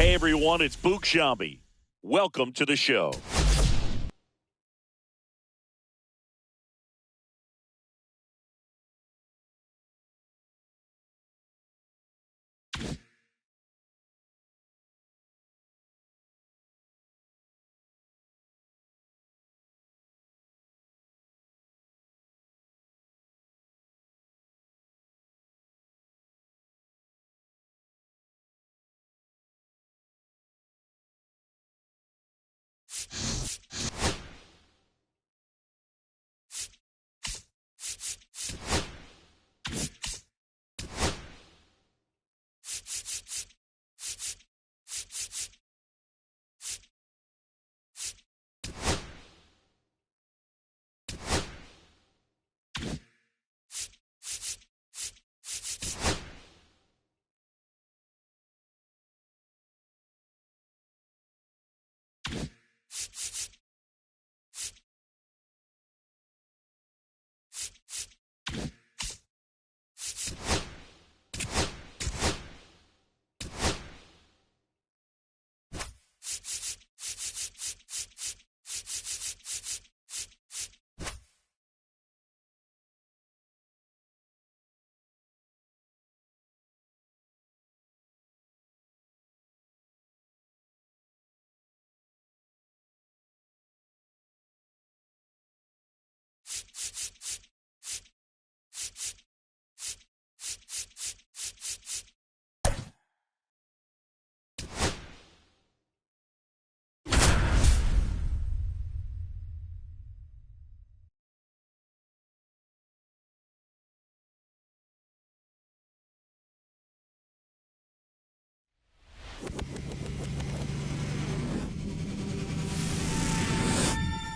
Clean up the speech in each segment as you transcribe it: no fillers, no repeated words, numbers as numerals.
Hey everyone, it's Boog Sciambi. Welcome to the show.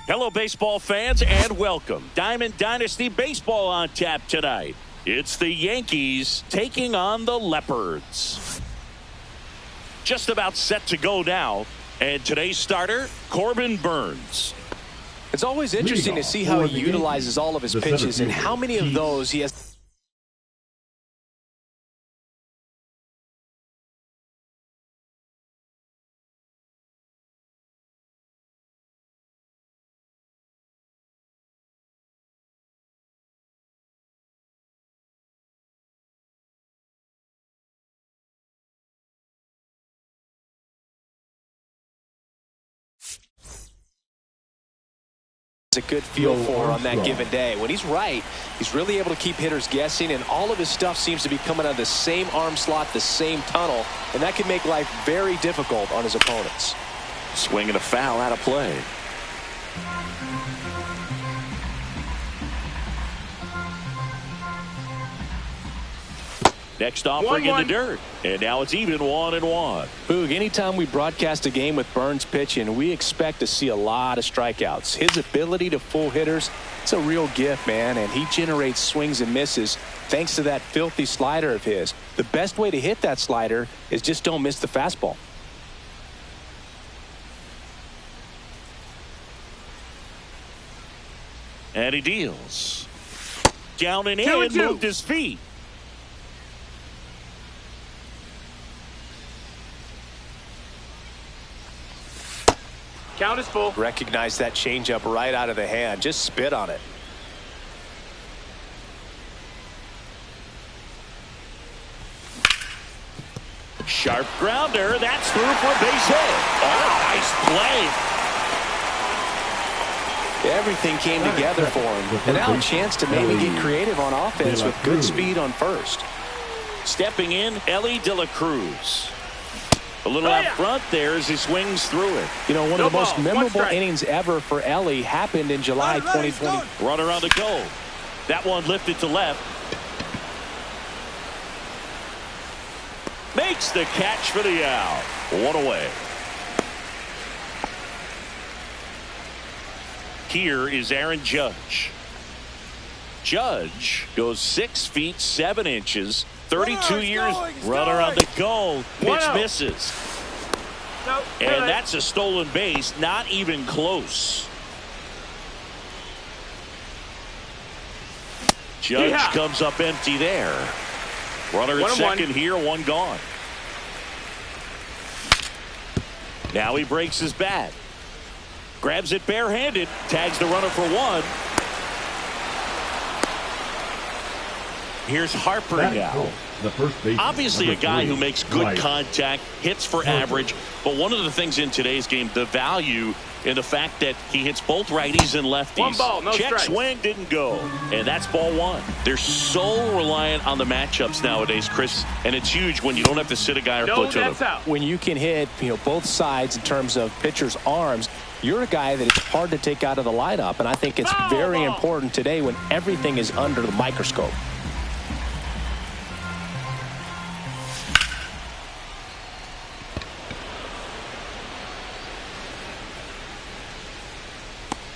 Hello, baseball fans, and welcome. Diamond Dynasty Baseball on tap tonight. It's the Yankees taking on the Leopards. Just about set to go now, and today's starter, Corbin Burnes. It's always interesting to see how he utilizes all of his pitches and how many of those he has. A good feel for on that given day. When he's right, he's really able to keep hitters guessing, and all of his stuff seems to be coming out of the same arm slot, the same tunnel, and that can make life very difficult on his opponents. Swing and a foul out of play. Next offering in the dirt. And now it's even 1-1. Boog, anytime we broadcast a game with Burnes pitching, we expect to see a lot of strikeouts. His ability to fool hitters, it's a real gift, man, and he generates swings and misses thanks to that filthy slider of his. The best way to hit that slider is just don't miss the fastball. And he deals. Down and in, moved his feet. Count is full. Recognize that changeup right out of the hand. Just spit on it. Sharp grounder. That's through for a base hit. Oh, nice play. Everything came together for him. And now a chance to maybe get creative on offense with good speed on first. Stepping in, Elly De La Cruz. A little out front there as he swings through it. You know, one of the most memorable innings ever for Elly happened in July 2020. Runner on the goal. That one lifted to left. Makes the catch for the out. One away. Here is Aaron Judge. Judge goes 6 feet 7 inches. 32 years. Runner on the goal. Pitch misses. Nope. And that's a stolen base. Not even close. Judge comes up empty there. Runner at second here. One gone. Now he breaks his bat. Grabs it barehanded. Tags the runner for one. Here's Harper now. The first baseman, obviously a guy who makes good right. contact, hits for average, but one of the things in today's game, the value in the fact that he hits both righties and lefties. One ball, no Check strikes. swing didn't go, and that's ball one. They're so reliant on the matchups nowadays, Chris, and it's huge when you don't have to sit a guy or No, platoon that's him. out. When you can hit, both sides in terms of pitchers' arms, you're a guy that it's hard to take out of the lineup, and I think it's very important today when everything is under the microscope.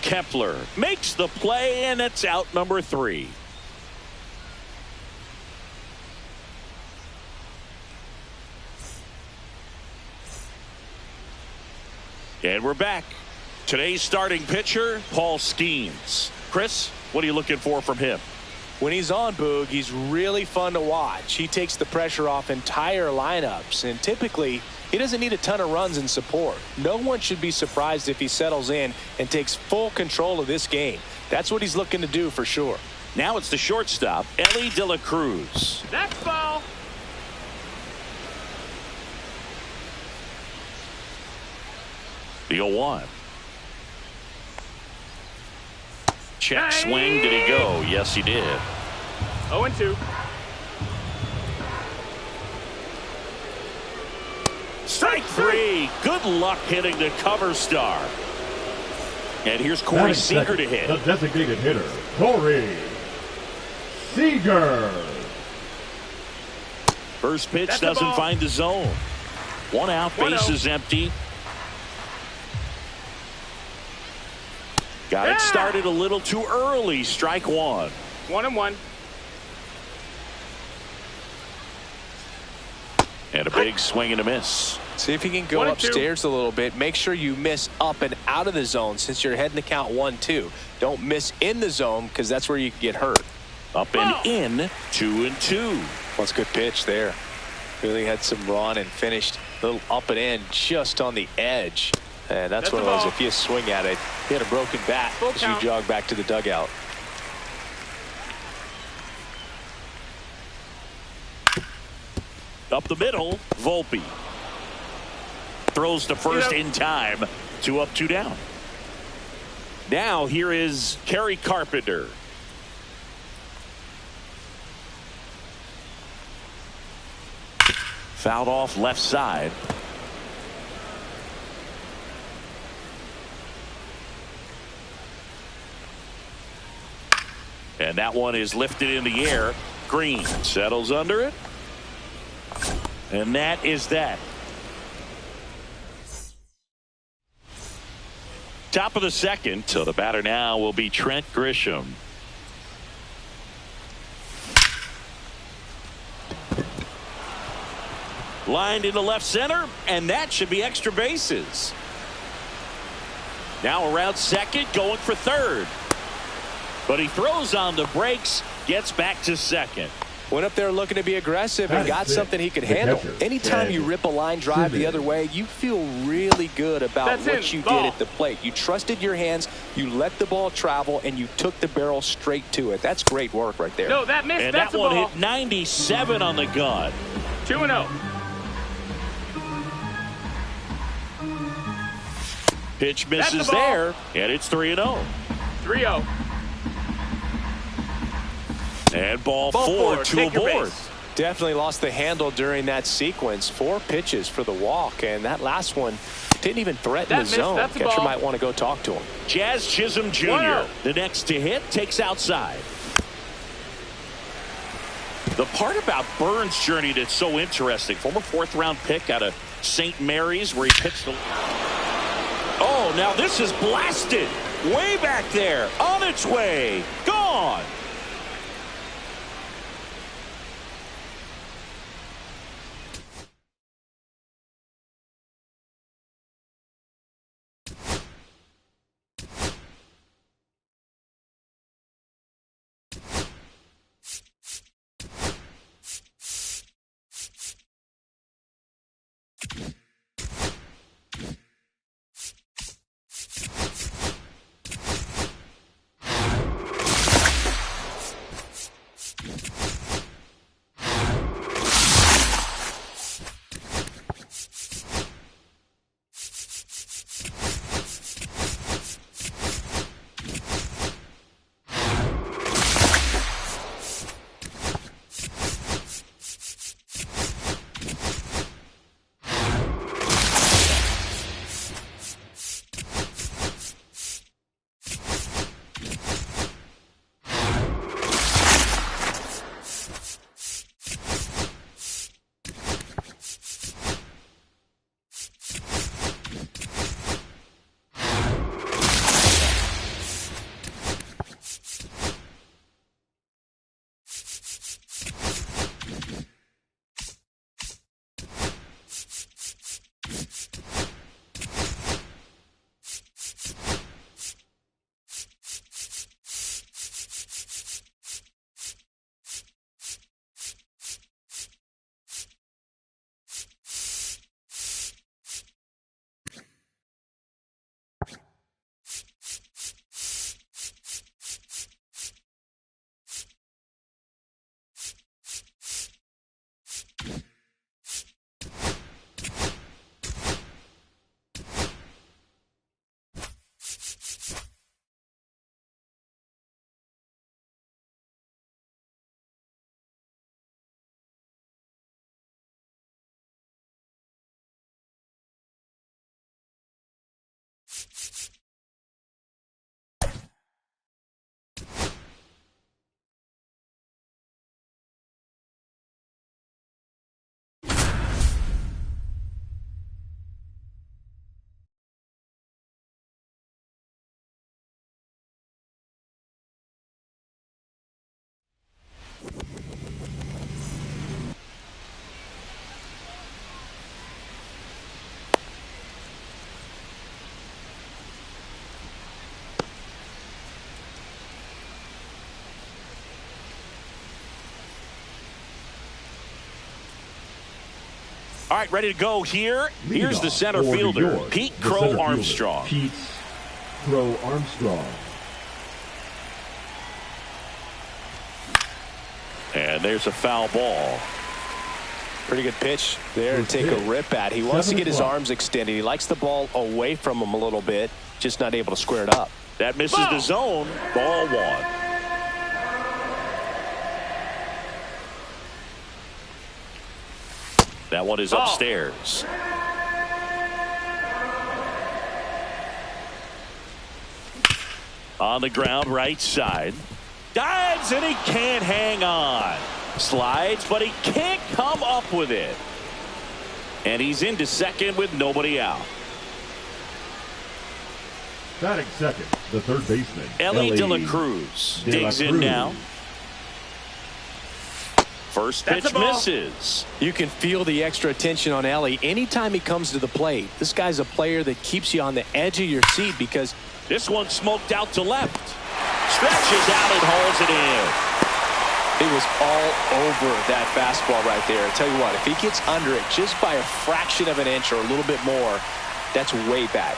Kepler makes the play, and it's out number 3. And we're back. Today's starting pitcher, Paul Skeens. Chris, what are you looking for from him? When he's on, Boog, he's really fun to watch. He takes the pressure off entire lineups, and typically he doesn't need a ton of runs in support. No one should be surprised if he settles in and takes full control of this game. That's what he's looking to do for sure. Now it's the shortstop, Ellie De La Cruz. Next ball. The 0-1. Check swing. Did he go? Yes, he did. 0-2. Strike 3. Good luck hitting the cover star. And here's Corey Batting Seager second, to hit. The designated hitter, Corey Seager. First pitch That's the doesn't ball. find the zone. One out, One base out. is empty. Got it started a little too early. Strike 1. 1-1. And a big swing and a miss. See if you can go 1-2. upstairs a little bit. Make sure you miss up and out of the zone since you're heading to count 1-2. Don't miss in the zone because that's where you can get hurt. Up and in, 2-2. That's a good pitch there. Really had some run and finished a little up and in just on the edge. And that's one of the those, ball. if you swing at it, you had a broken bat Full as you count. jog back to the dugout. Up the middle, Volpe. Throws to first in time. 2 up, 2 down. Now here is Kerry Carpenter. Fouled off left side. And that one is lifted in the air. Green settles under it. And that is that. Top of the second. So the batter now will be Trent Grisham. Lined into left center, and that should be extra bases. Now around second, going for third. But he throws on the brakes, gets back to second. Went up there looking to be aggressive and got something he could handle. Anytime you rip a line drive the other way, you feel really good about what you did at the plate. You trusted your hands, you let the ball travel, and you took the barrel straight to it. That's great work right there. No, that missed. And That's that a one ball. hit 97 on the gun. 2-0. Pitch That's the misses ball. there, and it's 3-0. 3-0. And ball Ball 4 4, to take a your board. base. Definitely lost the handle during that sequence. 4 pitches for the walk, and that last one didn't even threaten That the missed. zone. That's a Catcher ball. might want to go talk to him. Jazz Chisholm Jr. 1-0. The next to hit takes outside. The part about Burns' journey that's so interesting, former 4th-round pick out of St. Mary's where he pitched the... Oh, now this is blasted. Way back there. On its way. Gone. All right, ready to go here. Here's the Leadoff center for New fielder, York, Pete the Crow center fielder, Armstrong. Pete Crow Armstrong. And there's a foul ball. Pretty good pitch there to take a rip at. He wants to get his arms extended. He likes the ball away from him a little bit, just not able to square it up. That misses the zone. Ball one. That one is upstairs. On the ground, right side. Dives, and he can't hang on. Slides, but he can't come up with it. And he's into second with nobody out. Batting second, the third baseman, Ellie De La Cruz digs in now. First pitch misses. You can feel the extra attention on Ellie anytime he comes to the plate. This guy's a player that keeps you on the edge of your seat because this one smoked out to left. Stretches out and holds it in. He was all over that fastball right there. I tell you what, if he gets under it just by a fraction of an inch or a little bit more, that's way back.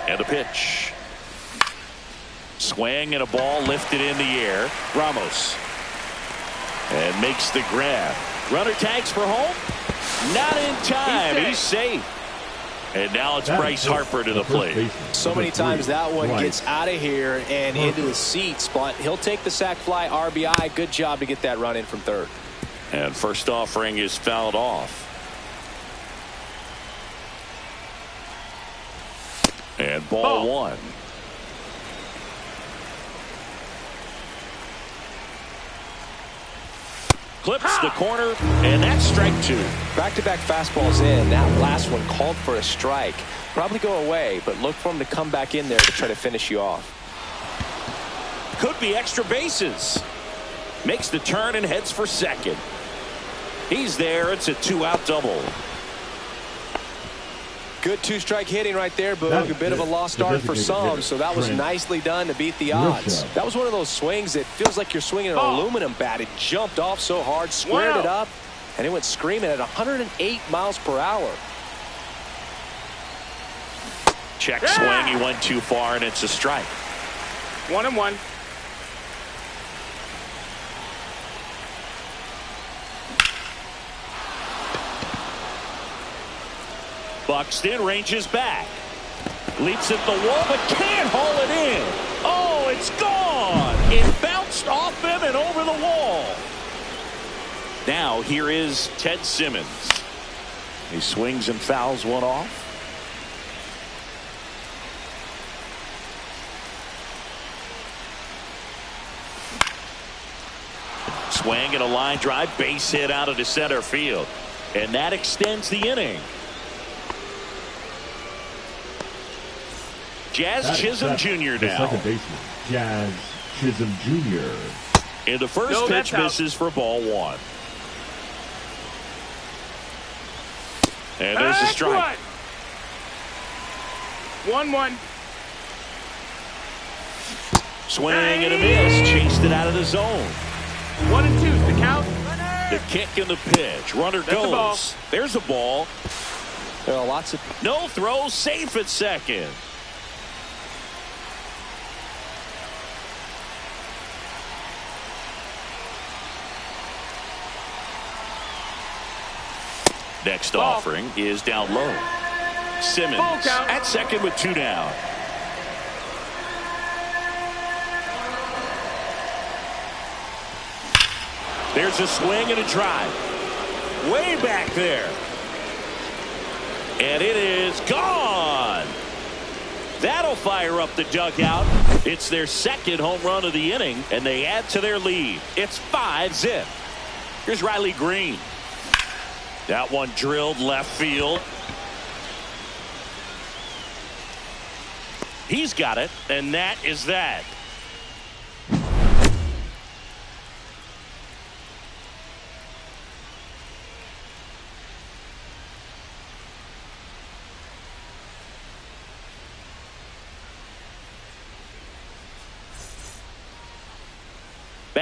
And a pitch. Swing and a ball lifted in the air. Ramos. And makes the grab. Runner tags for home. Not in time. He's safe. And now it's Bryce Harper to the plate. So many times that one gets out of here and into the seats, but he'll take the sac fly RBI. Good job to get that run in from third. And first offering is fouled off. And ball one. Clips the corner, and that's strike two. Back-to-back fastballs in. That last one called for a strike. Probably go away, but look for him to come back in there to try to finish you off. Could be extra bases. Makes the turn and heads for second. He's there. It's a two-out double. Good two-strike hitting right there, but a bit of a lost start for some, so that was nicely done to beat the odds. That was one of those swings that feels like you're swinging an aluminum bat. It jumped off so hard, squared it up, and it went screaming at 108 miles per hour. Check swing. He went too far, and it's a strike. 1-1. Buxton ranges back. Leaps at the wall, but can't haul it in. Oh, it's gone. It bounced off him and over the wall. Now here is Ted Simmons. He swings and fouls one off. Swing and a line drive, base hit out of the center field. And that extends the inning. Jazz Chisholm Jr. now. Second baseman, Jazz Chisholm Jr. And the first pitch misses for ball one. And there's a strike. 1-1. Swing and a miss. Chased it out of the zone. 1-2's the count. The kick and the pitch. Runner goes. There's a ball. There are lots of no throw. Safe at second. Next offering is down low. Simmons at second with two down. There's a swing and a drive. Way back there. And it is gone. That'll fire up the dugout. It's their second home run of the inning, and they add to their lead. It's 5-0. Here's Riley Green. That one drilled left field. He's got it, and that is that.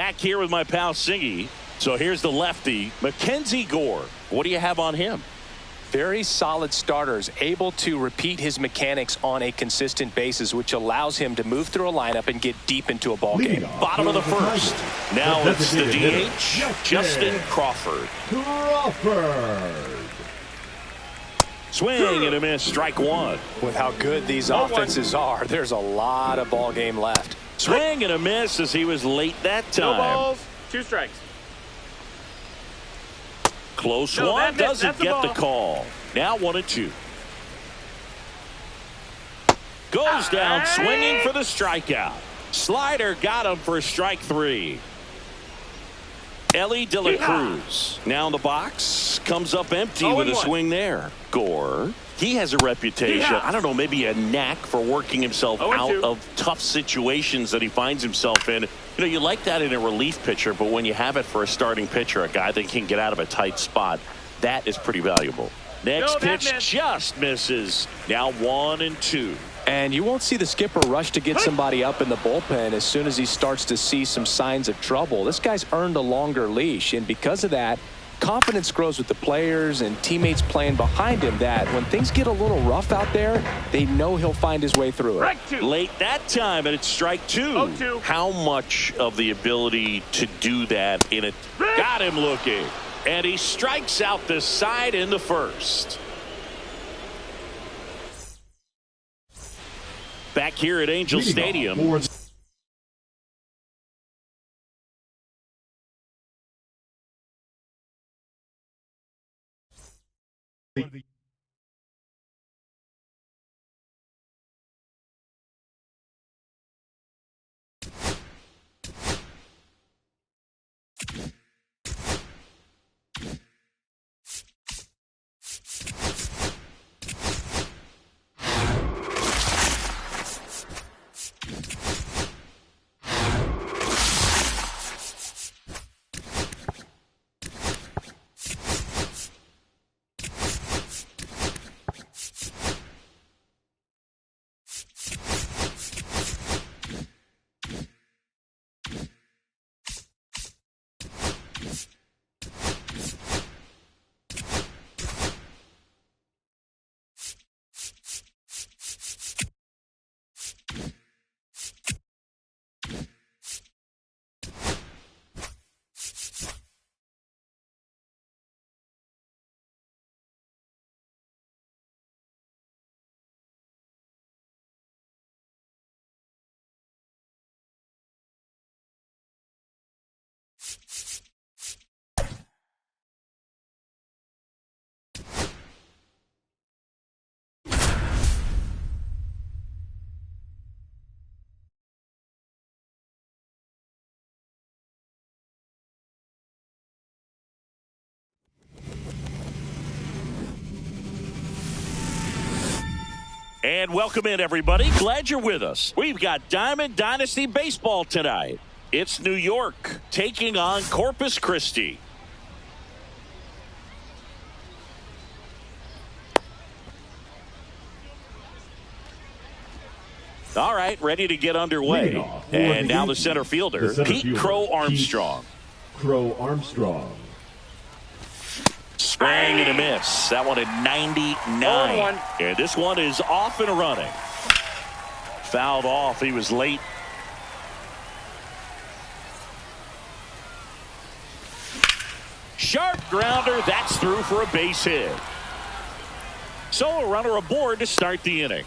Back here with my pal Singy. So here's the lefty, Mackenzie Gore. What do you have on him? Very solid starters, able to repeat his mechanics on a consistent basis, which allows him to move through a lineup and get deep into a ball game. Bottom of the first. Now it's the DH, Justin Crawford. Swing and a miss, strike one. With how good these offenses are, there's a lot of ball game left. Swing and a miss as he was late that time. No balls, 2 strikes. Close No, one, doesn't that's get the call. Now 1-2. Goes down swinging for the strikeout. Slider got him for strike 3. Ellie De La Cruz now in the box, comes up empty with a swing there. Gore, he has a reputation, I don't know, maybe a knack for working himself out of tough situations that he finds himself in. You know, you like that in a relief pitcher, but when you have it for a starting pitcher, a guy that can get out of a tight spot, that is pretty valuable. Next pitch just misses. Now 1-2. And you won't see the skipper rush to get somebody up in the bullpen as soon as he starts to see some signs of trouble. This guy's earned a longer leash, and because of that, confidence grows with the players and teammates playing behind him, that when things get a little rough out there, they know he'll find his way through it. Late that time, and it's strike 2. 0-2. How much of the ability to do that in a... Got him looking. And he strikes out the side in the first. Back here at Angel Stadium. And welcome in, everybody. Glad you're with us. We've got Diamond Dynasty Baseball tonight. It's New York taking on Corpus Christi. All right, ready to get underway. And now the center fielder, Pete Crow Armstrong. Crow Armstrong. Swing and a miss. That one at 99. And this one is off and running. Fouled off. He was late. Sharp grounder. That's through for a base hit. So a runner aboard to start the inning.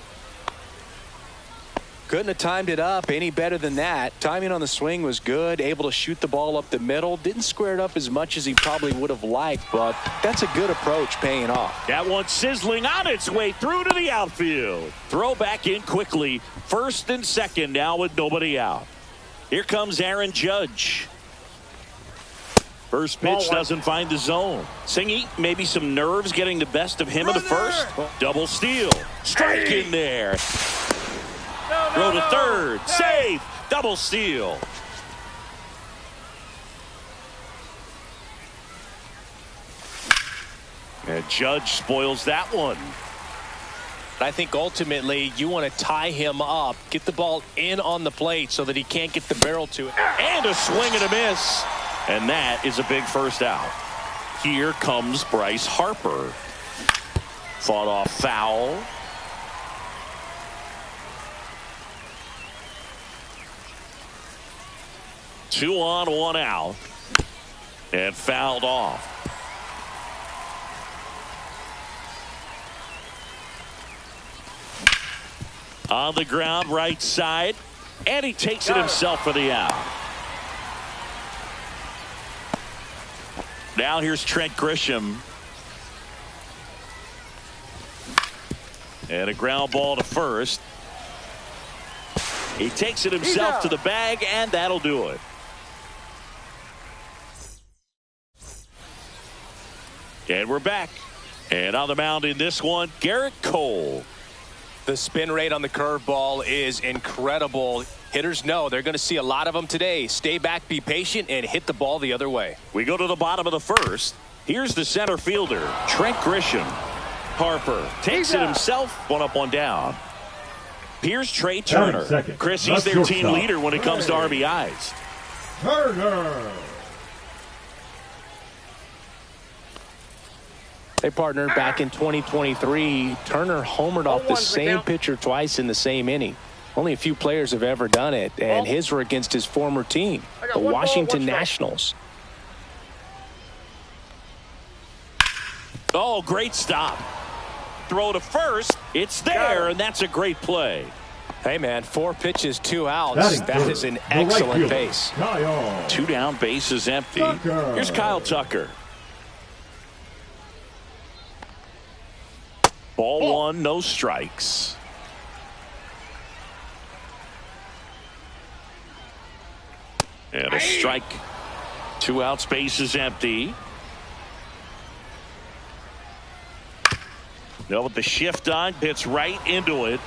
Couldn't have timed it up any better than that. Timing on the swing was good. Able to shoot the ball up the middle. Didn't square it up as much as he probably would have liked, but that's a good approach, paying off. That one sizzling on its way through to the outfield. Throw back in quickly. First and second now with nobody out. Here comes Aaron Judge. First pitch doesn't find the zone. Singy, maybe some nerves getting the best of him in the first. Double steal. Strike in there. Throw to third. Safe. Double steal. And Judge spoils that one. I think ultimately you want to tie him up, get the ball in on the plate so that he can't get the barrel to it. And a swing and a miss. And that is a big first out. Here comes Bryce Harper. Fought off foul. Two on, one out. And fouled off. On the ground, right side. And he takes it himself for the out. Now here's Trent Grisham. And a ground ball to first. He takes it himself to the bag, and that'll do it. And we're back. And on the mound in this one, Garrett Cole. The spin rate on the curveball is incredible. Hitters know they're going to see a lot of them today. Stay back, be patient, and hit the ball the other way. We go to the bottom of the first. Here's the center fielder, Trent Grisham. Harper takes it himself, one up, one down. Here's Trey Turner. Chris, he's their team leader when it comes to RBIs. Turner. Hey, partner, back in 2023, Turner homered off the same pitcher twice in the same inning. Only a few players have ever done it, and his were against his former team, the Washington Nationals. Oh, great stop. Throw to first. It's there, and that's a great play. Hey, man, 4 pitches, 2 outs. That is an excellent base. Two down, base is empty. Here's Kyle Tucker. Ball one, no strikes. And a strike. 2 outs, base is empty. Now with the shift on, hits right into it.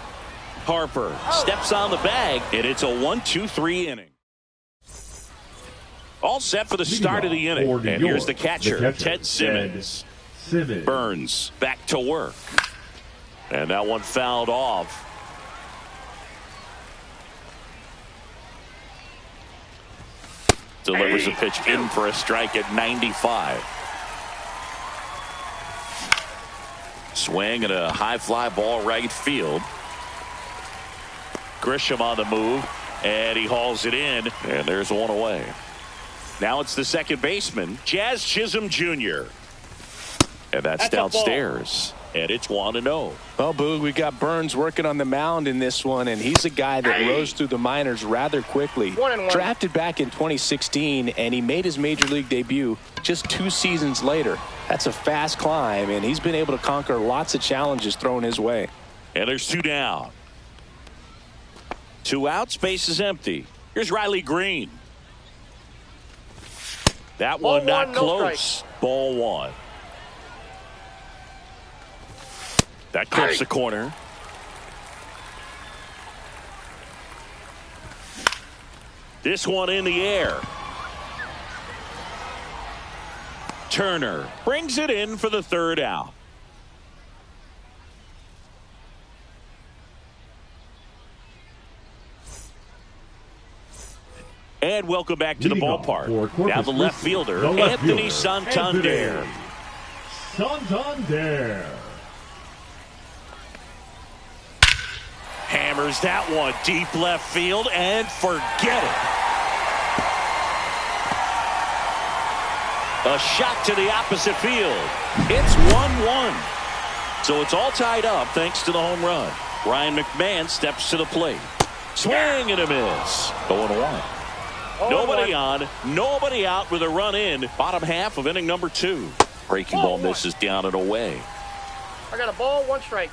Harper steps on the bag, and it's a 1-2-3 inning. All set for the start of the inning. And here's the catcher, Ted Simmons. Burns back to work. And that one fouled off. Delivers a pitch in for a strike at 95. Swing and a high fly ball right field. Grisham on the move, and he hauls it in, and there's one away. Now it's the second baseman, Jazz Chisholm Jr. And that's downstairs. And it's 1-0. Well, Boog, we got Burns working on the mound in this one, and he's a guy that rose through the minors rather quickly. 1-1. Drafted back in 2016, and he made his major league debut just 2 seasons later. That's a fast climb, and he's been able to conquer lots of challenges thrown his way. And there's 2 down. 2 outs, base is empty. Here's Riley Green. That one not close. Ball 1. That clips the corner. This one in the air. Turner brings it in for the 3rd out. And welcome back to the ballpark. Now the left fielder, Anthony Santander. Hammers that one deep left field and forget it. A shot to the opposite field. It's 1-1. So it's all tied up thanks to the home run. Ryan McMahon steps to the plate. Swing and a miss. 0-1. Nobody on, nobody out with a run in. Bottom half of inning number 2. Breaking ball misses down and away. I got a ball, 1 strike.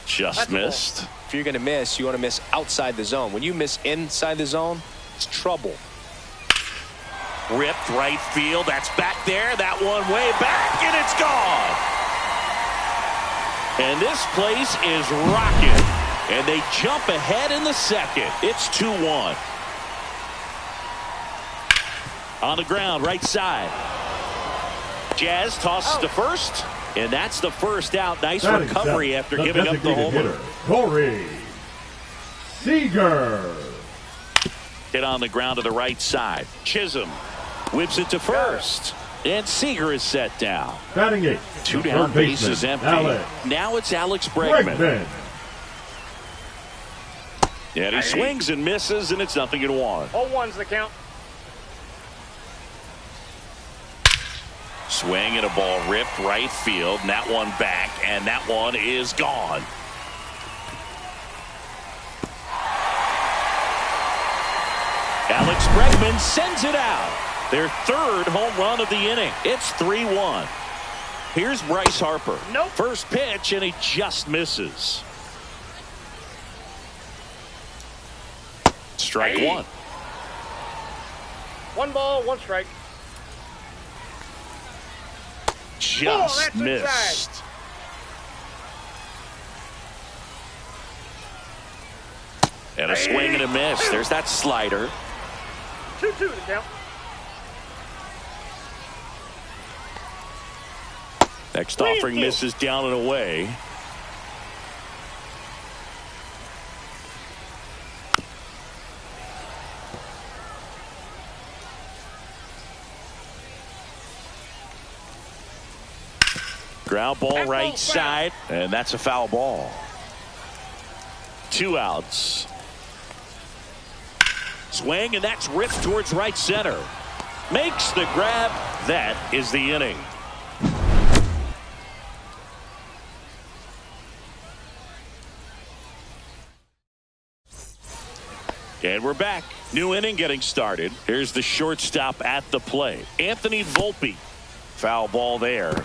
Just missed. If you're going to miss, you want to miss outside the zone. When you miss inside the zone, it's trouble. Ripped right field. That's back there. That one way back, and it's gone. And this place is rocking. And they jump ahead in the second. It's 2-1. On the ground, right side. Jazz tosses to first, And that's the first out. Nice Batting recovery seventh, after giving up the homer. Hitter, Corey Seager. Hit on the ground to the right side. Chisholm whips it to first. And Seager is set down. Batting eighth. Two down, base is empty. Now it's Alex Bregman. And he swings and misses, and it's 0-1. 0-1's the count. Swing and a ball ripped right field, and that one back, and that one is gone. Alex Bregman sends it out. Their third home run of the inning. It's 3-1. Here's Bryce Harper. Nope. First pitch, and he just misses. Strike one. 1 ball, 1 strike. Just that's missed. inside. And a swing and a miss. There's that slider. 2-2 the count. Next offering misses down and away. Ground ball right side, and that's a foul ball. 2 outs. Swing, and that's ripped towards right center. Makes the grab. That is the inning. And we're back. New inning getting started. Here's the shortstop at the plate. Anthony Volpe. Foul ball there.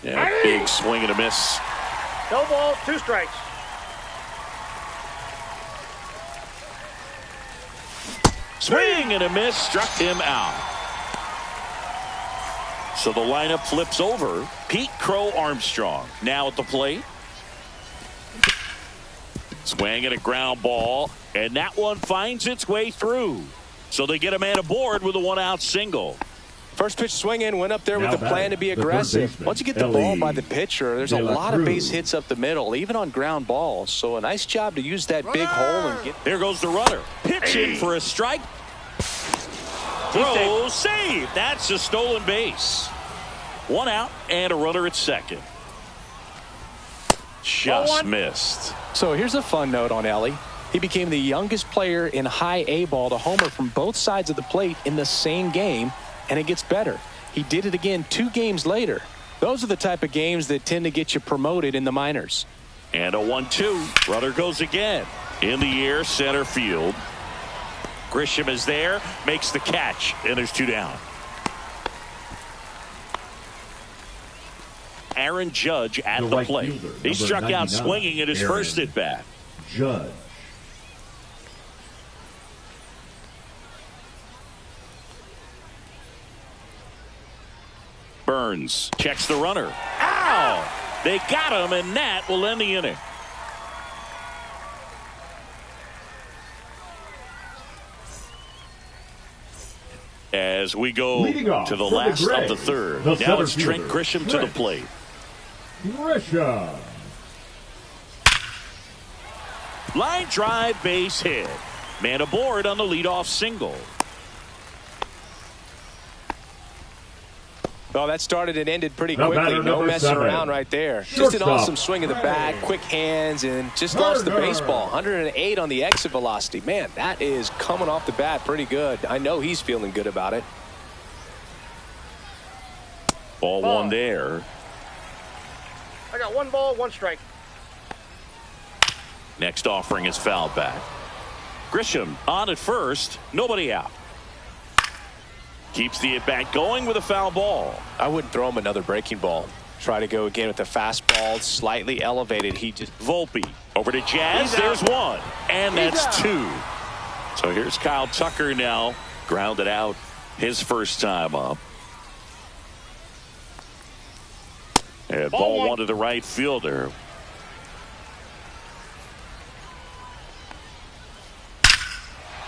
Yeah, big swing and a miss. No balls, 2 strikes. Swing and a miss, struck him out. So the lineup flips over. Pete Crow Armstrong now at the plate. Swing and a ground ball, and that one finds its way through. So they get a man aboard with a 1-out single. First pitch swing in, went up there with the plan to be aggressive. Once you get the ball by the pitcher, there's a lot of base hits up the middle, even on ground balls. So a nice job to use that big hole and get. Here goes the runner. Pitching for a strike. Throw, save. That's a stolen base. 1 out and a runner at second. Just missed. So here's a fun note on Ellie. He became the youngest player in high A ball to homer from both sides of the plate in the same game. And it gets better. He did it again 2 games later. Those are the type of games that tend to get you promoted in the minors. And a 1-2. Runner goes again. In the air, center field. Grisham is there, makes the catch, and there's 2 down. Aaron Judge at the plate. He struck out swinging at his first at bat. Judge. Burns checks the runner. Ow! They got him, and that will end the inning. As we go to the last of the third. Now it's Trent Grisham to the plate. Grisham. Line drive, base hit. Man aboard on the leadoff single. Well, that started and ended pretty quickly. No messing around right there. Just an awesome swing of the bat, quick hands, and just lost the baseball. 108 on the exit velocity. Man, that is coming off the bat pretty good. I know he's feeling good about it. Ball 1 there. I got 1 ball, 1 strike. Next offering is fouled back. Grisham on at first. Nobody out. Keeps the at-bat going with a foul ball. I wouldn't throw him another breaking ball. Try to go again with the fastball, slightly elevated. He just. Volpe over to Jazz. There's 1. And that's 2. So here's Kyle Tucker now. Grounded out his first time up. And ball 1 to the right fielder.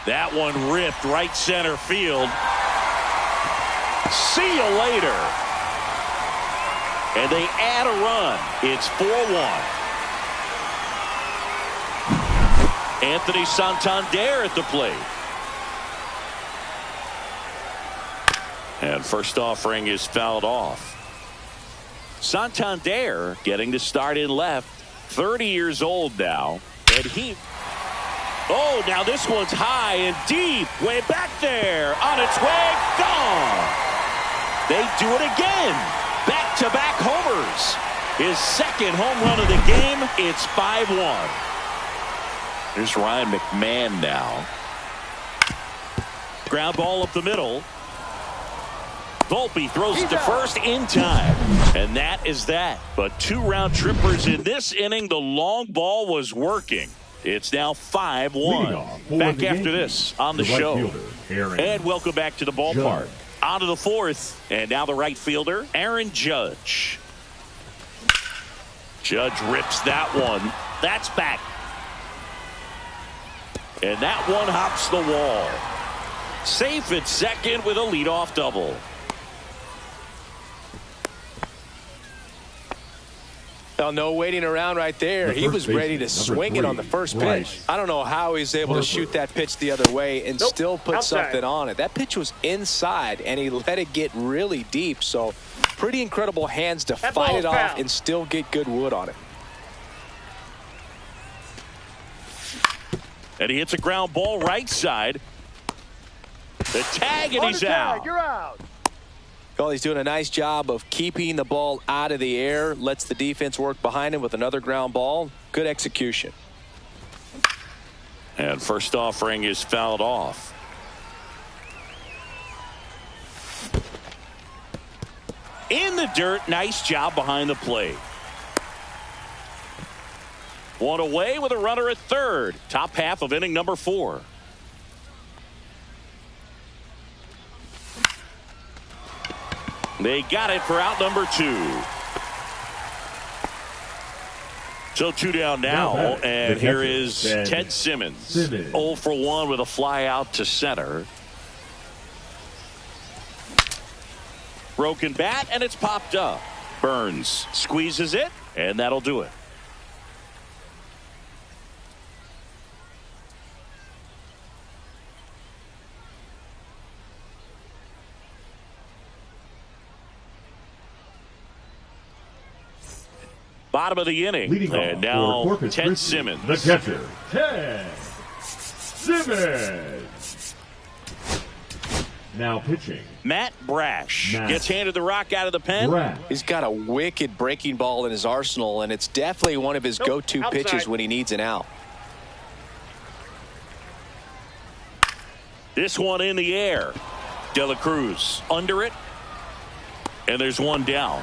That one ripped right center field. See you later. And they add a run. It's 4-1. Anthony Santander at the plate. And first offering is fouled off. Santander getting to start in left. 30 years old now. And oh, now this one's high and deep. Way back there. On its way. Gone. They do it again. Back-to-back homers. His second home run of the game. It's 5-1. Here's Ryan McMahon now. Ground ball up the middle. Volpe throws it to first in time. And that is that. But 2 round trippers in this inning. The long ball was working. It's now 5-1. Back after this on the show. And welcome back to the ballpark. On to the 4th. And now the right fielder, Aaron Judge. Judge rips that one. That's back. And that one hops the wall. Safe at second with a leadoff double. Well, no waiting around right there. He was ready to swing it on the first pitch. I don't know how he's able to shoot that pitch the other way and still put something on it. That pitch was inside, and he let it get really deep. So pretty incredible hands to fight it off and still get good wood on it. And he hits a ground ball right side. The tag, and he's out. You're out. Well, he's doing a nice job of keeping the ball out of the air. Lets the defense work behind him with another ground ball. Good execution. And first offering is fouled off. In the dirt. Nice job behind the plate. One away with a runner at third. Top half of inning number 4. They got it for out number 2. So 2 down now, and here is Ted Simmons. 0 for 1 with a fly out to center. Broken bat, and it's popped up. Burns squeezes it, and that'll do it. Bottom of the inning, and now Ted Simmons. The catcher, Ted Simmons. Now pitching, Matt Brash gets handed the rock out of the pen. He's got a wicked breaking ball in his arsenal, and it's definitely one of his go-to pitches when he needs an out. This one in the air. De La Cruz under it, and there's one down.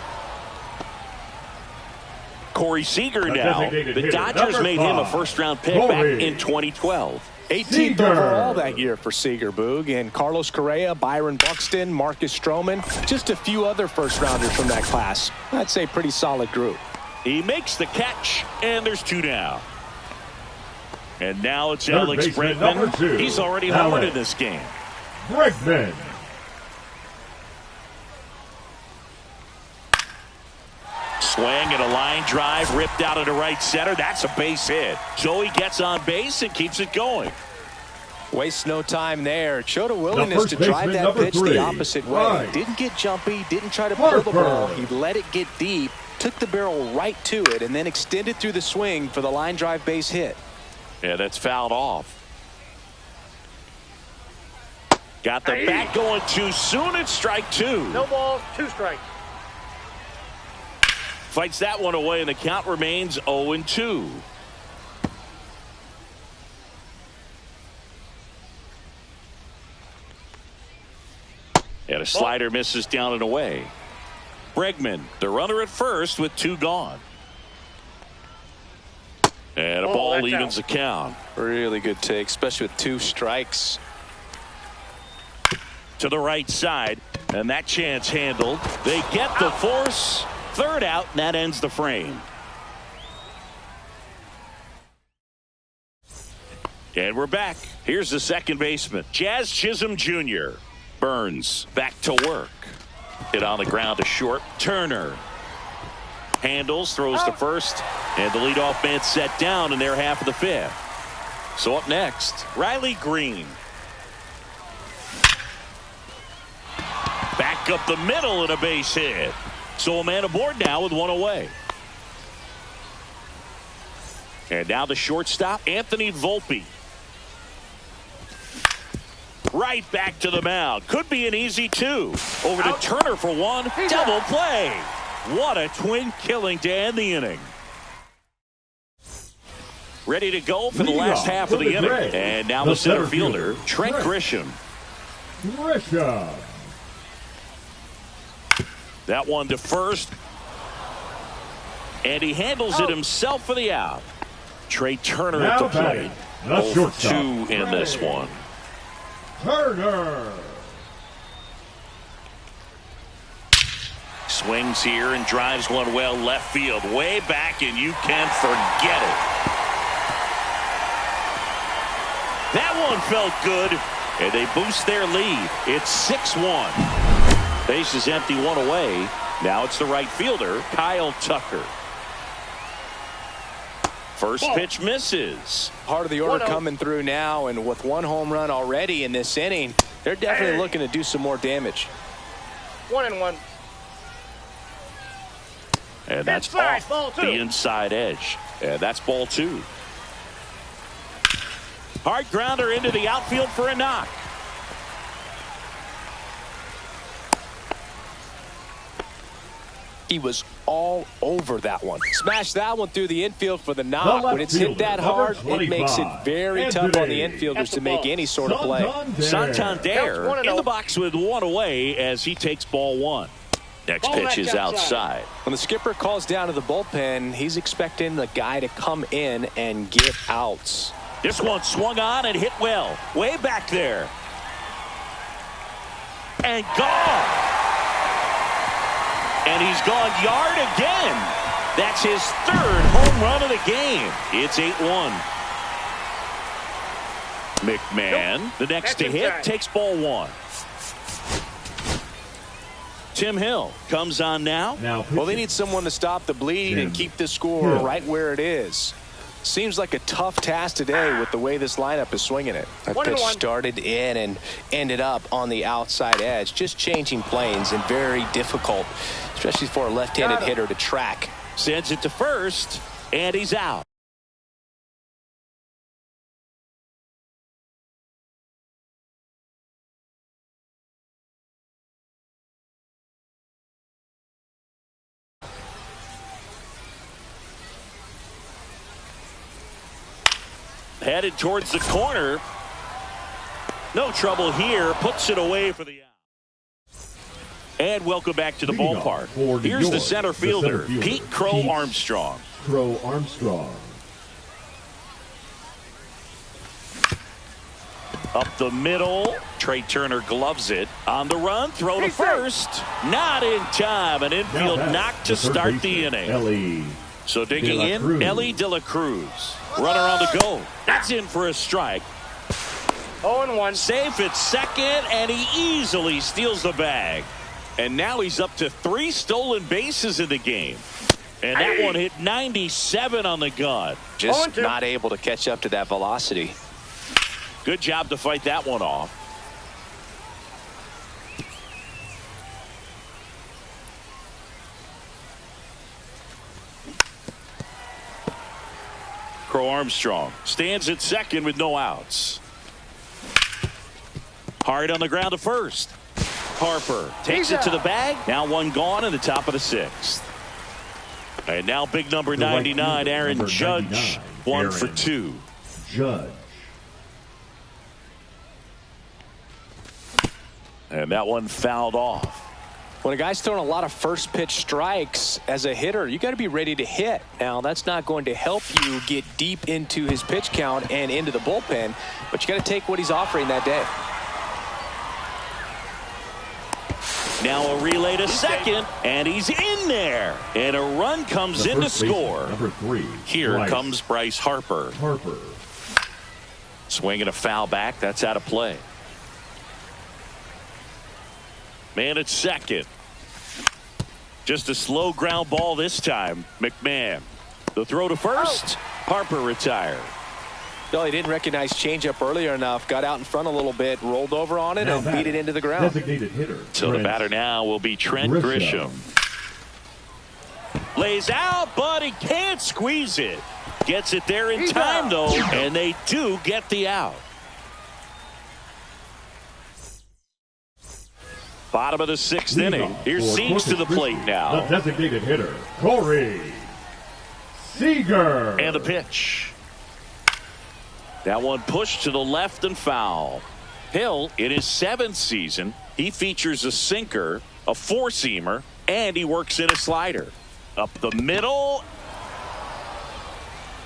Corey Seager now. The Dodgers made him a first-round pick back in 2012. 18th overall that year for Seager, Boog. And Carlos Correa, Byron Buxton, Marcus Stroman, just a few other first-rounders from that class. I'd say pretty solid group. He makes the catch, and there's 2 down. And now it's Alex Bregman. He's already homered in this game. Bregman. Swing and a line drive ripped out into right center. That's a base hit. Joey gets on base and keeps it going. Wastes no time there. Showed a willingness to drive that pitch the opposite way. Didn't get jumpy. Didn't try to pull the ball. He let it get deep. Took the barrel right to it and then extended through the swing for the line drive base hit. Yeah, that's fouled off. Got the bat going too soon. It's strike 2. No balls, 2 strikes. Fights that one away, and the count remains 0-2. And a slider misses down and away. Bregman, the runner at first with 2 gone. And a ball evens the count. Really good take, especially with 2 strikes. To the right side, and that chance handled. They get the force. 3rd out, and that ends the frame. And we're back. Here's the second baseman, Jazz Chisholm Jr. Burns back to work. Hit on the ground to short. Turner handles, throws to first, and the leadoff man set down in their half of the fifth. So up next, Riley Green. Back up the middle and a base hit. So a man aboard now with one away. And now the shortstop, Anthony Volpe. Right back to the mound. Could be an easy two. Over to Turner for one. Double play. What a twin killing to end the inning. Ready to go for the last half of the inning. And now the center fielder, Trent Grisham. That one to first. And he handles it himself for the out. Trey Turner at the plate. 0 for 2 in this one. Turner. Swings here and drives one well left field. Way back, and you can forget it. That one felt good, and they boost their lead. It's 6-1. Base is empty, one away. Now it's the right fielder, Kyle Tucker. First pitch misses. Part of the order coming through now, and with one home run already in this inning, they're definitely looking to do some more damage. 1-1. And that's off the inside edge. And that's ball 2. Hard grounder into the outfield for a knock. He was all over that one. Smashed that one through the infield for the knock. When it's hit that hard, it makes it very tough on the infielders to make any sort of play. Santander in the box with one away as he takes ball 1. Next pitch is outside. When the skipper calls down to the bullpen, he's expecting the guy to come in and get outs. This one swung on and hit well. Way back there. And gone. And he's gone yard again. That's his 3rd home run of the game. It's 8-1. McMahon, the next to hit, takes ball 1. Tim Hill comes on now. Well, they need someone to stop the bleed and keep the score right where it is. Seems like a tough task today with the way this lineup is swinging it. That pitch started in and ended up on the outside edge. Just changing planes and very difficult, especially for a left-handed hitter to track. Sends it to first, and he's out. Headed towards the corner. No trouble here. Puts it away for the out. And welcome back to the ballpark. Here's the center fielder, Pete Crow Armstrong. Crow Armstrong. Up the middle. Trey Turner gloves it. On the run. Throw to first. Not in time. An infield knock to start the inning. Ellie. So digging in, Ellie De La Cruz. Runner on the go. That's in for a strike. 0-1. Safe at second, and he easily steals the bag. And now he's up to 3 stolen bases in the game. And that one hit 97 on the gun. Just not able to catch up to that velocity. Good job to fight that one off. Crow Armstrong stands at second with no outs. Hard on the ground to first. Harper takes it to the bag. Now one gone in the top of the 6th. And now big number 99, Aaron Judge, 1 for 2. Judge. And that one fouled off. When a guy's throwing a lot of first pitch strikes as a hitter, you got to be ready to hit. Now, that's not going to help you get deep into his pitch count and into the bullpen, but you got to take what he's offering that day. Now a relay to second, and he's in there. And a run comes in to score. Number 3. Here comes Bryce Harper. Swinging a foul back. That's out of play. Man at second. Just a slow ground ball this time. McMahon. The throw to first. Harper retired. No, he didn't recognize changeup earlier enough. Got out in front a little bit, rolled over on it, Now and batter, beat it into the ground. Designated hitter. So the batter now will be Trent Grisham. Lays out, but he can't squeeze it. Gets it there in time, though, and they do get the out. Bottom of the sixth inning. Here's Seags to the plate now. The designated hitter, Corey Seager. And the pitch. That one pushed to the left and foul. Hill, in his 7th season, he features a sinker, a four-seamer, and he works in a slider. Up the middle.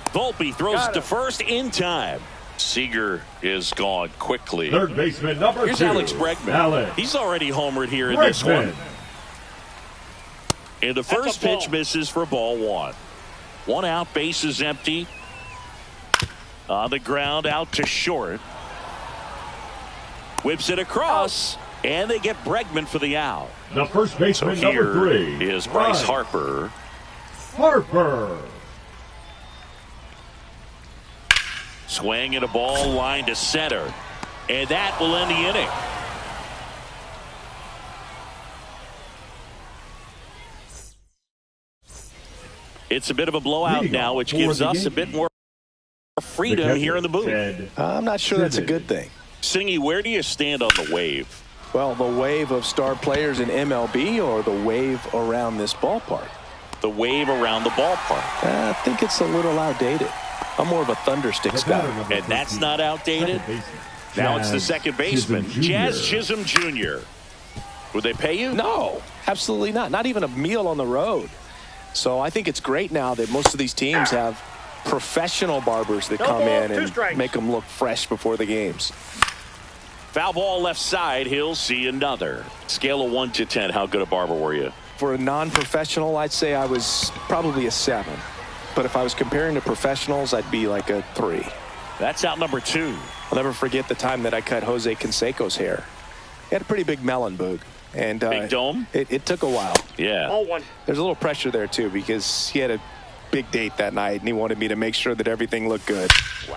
Volpe throws it to first in time. Seager is gone quickly. Third baseman number Here's 2. Alex Bregman. Alex He's already homered here in this one. And the first pitch misses for ball 1. 1 out, base is empty. On the ground, out to short. Whips it across, and they get Bregman for the out. The first baseman So here number 3 is Bryce Harper. Harper. Swing and a ball line to center. And that will end the inning. It's a bit of a blowout now, which gives us a bit more freedom here in the booth. I'm not sure that's a good thing. Singy, where do you stand on the wave? Well, the wave of star players in MLB or the wave around this ballpark? The wave around the ballpark. I think it's a little outdated. I'm more of a thundersticks guy. And that's not outdated. Now it's the second baseman, Jazz Chisholm Jr. Would they pay you? No, absolutely not. Not even a meal on the road. So I think it's great now that most of these teams have professional barbers that come in and make them look fresh before the games. Foul ball left side. He'll see another. Scale of 1 to 10. How good a barber were you? For a non-professional, I'd say I was probably a 7. But if I was comparing to professionals, I'd be like a 3. That's out number 2. I'll never forget the time that I cut Jose Canseco's hair. He had a pretty big melon boog. And big dome? It took a while. Yeah. There's a little pressure there, too, because he had a big date that night, and he wanted me to make sure that everything looked good. Wow.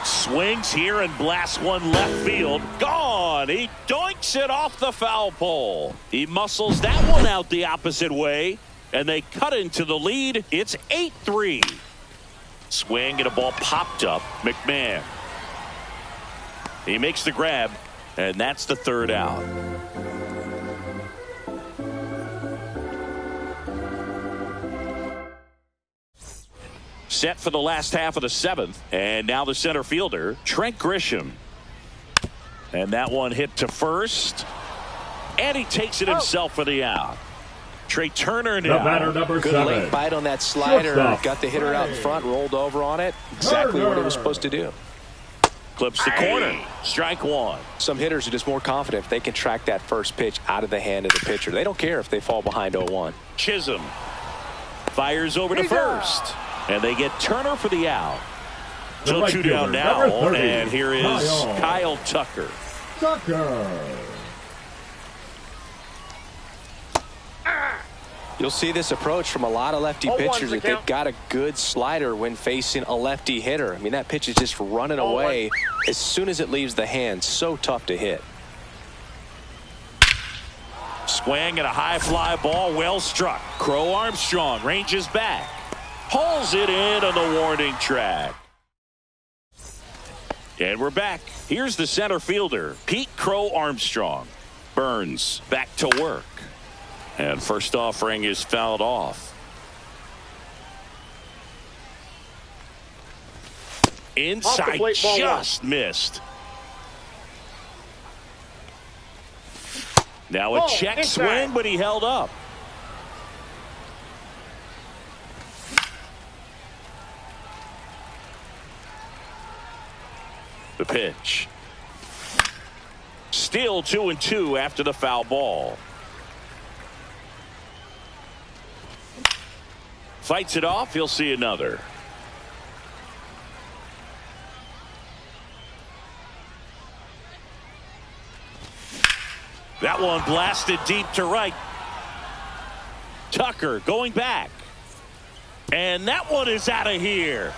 Swings here and blasts one left field. Gone. He doinks it off the foul pole. He muscles that one out the opposite way, and they cut into the lead. It's 8-3. Swing and a ball popped up. McMahon. He makes the grab, and that's the third out. Set for the last half of the 7th, and now the center fielder, Trent Grisham. And that one hit to first, and he takes it himself for the out. Trey Turner now. The batter number Good 7. late bite on that slider. Shortstop. Got the hitter out in front, rolled over on it. Exactly what it was supposed to do. Clips the corner. Strike 1. Some hitters are just more confident if they can track that first pitch out of the hand of the pitcher. They don't care if they fall behind 0-1. Chisholm fires over to first, and they get Turner for the out. So right 2 down fielder, now, number 30, and here is Kyle Tucker. You'll see this approach from a lot of lefty pitchers that they've got a good slider when facing a lefty hitter. I mean, that pitch is just running away as soon as it leaves the hand. So tough to hit. Swing and a high fly ball, well struck. Crow Armstrong ranges back. Pulls it in on the warning track. And we're back. Here's the center fielder, Pete Crow Armstrong. Burns back to work. And first offering is fouled off. Inside, just missed. Now a check swing, but he held up. The pitch. Still 2-2 after the foul ball. Fights it off. He'll see another. That one blasted deep to right. Tucker going back. And that one is out of here.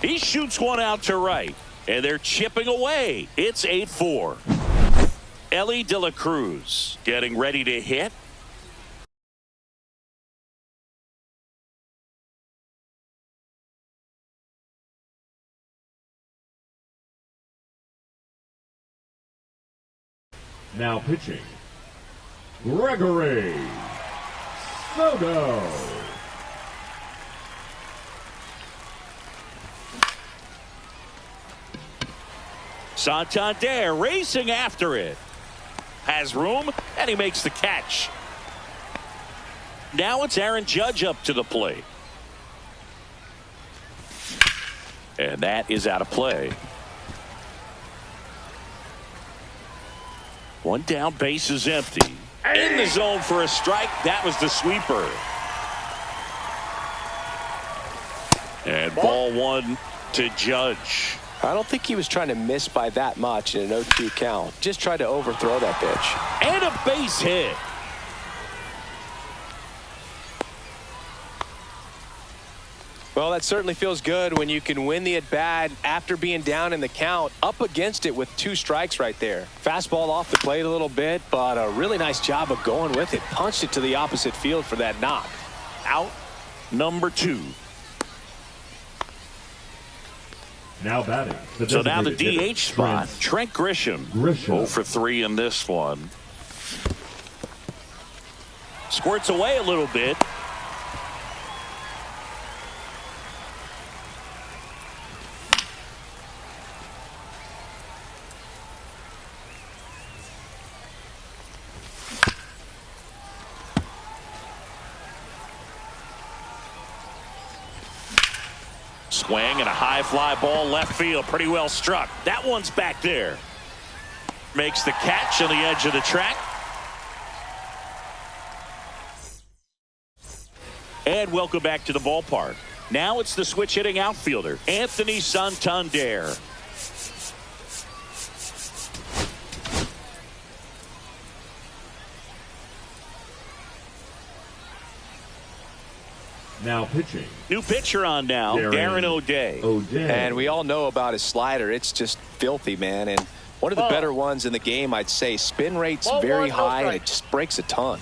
He shoots one out to right. And they're chipping away. It's 8-4. Elly De La Cruz getting ready to hit. Now pitching, Gregory Soto. Santander racing after it. Has room, and he makes the catch. Now it's Aaron Judge up to the plate. And that is out of play. One down, base is empty. In the zone for a strike. That was the sweeper. And ball one to Judge. I don't think he was trying to miss by that much in an 0-2 count. Just tried to overthrow that pitch. And a base hit. Well, that certainly feels good when you can win the at-bat after being down in the count, up against it with 2 strikes right there. Fastball off the plate a little bit, but a really nice job of going with it. Punched it to the opposite field for that knock. Out number 2. Now batting. So now the designated DH spot, Trent Grisham. 0 for 3 in this one. Squirts away a little bit. Swing and a high fly ball left field. Pretty well struck. That one's back there. Makes the catch on the edge of the track. And welcome back to the ballpark. Now it's the switch hitting outfielder, Anthony Santander. Now pitching. New pitcher on now, Darren O'Day. And we all know about his slider. It's just filthy, man. And one of the better ones in the game, I'd say. Spin rate's very high, and it just breaks a ton.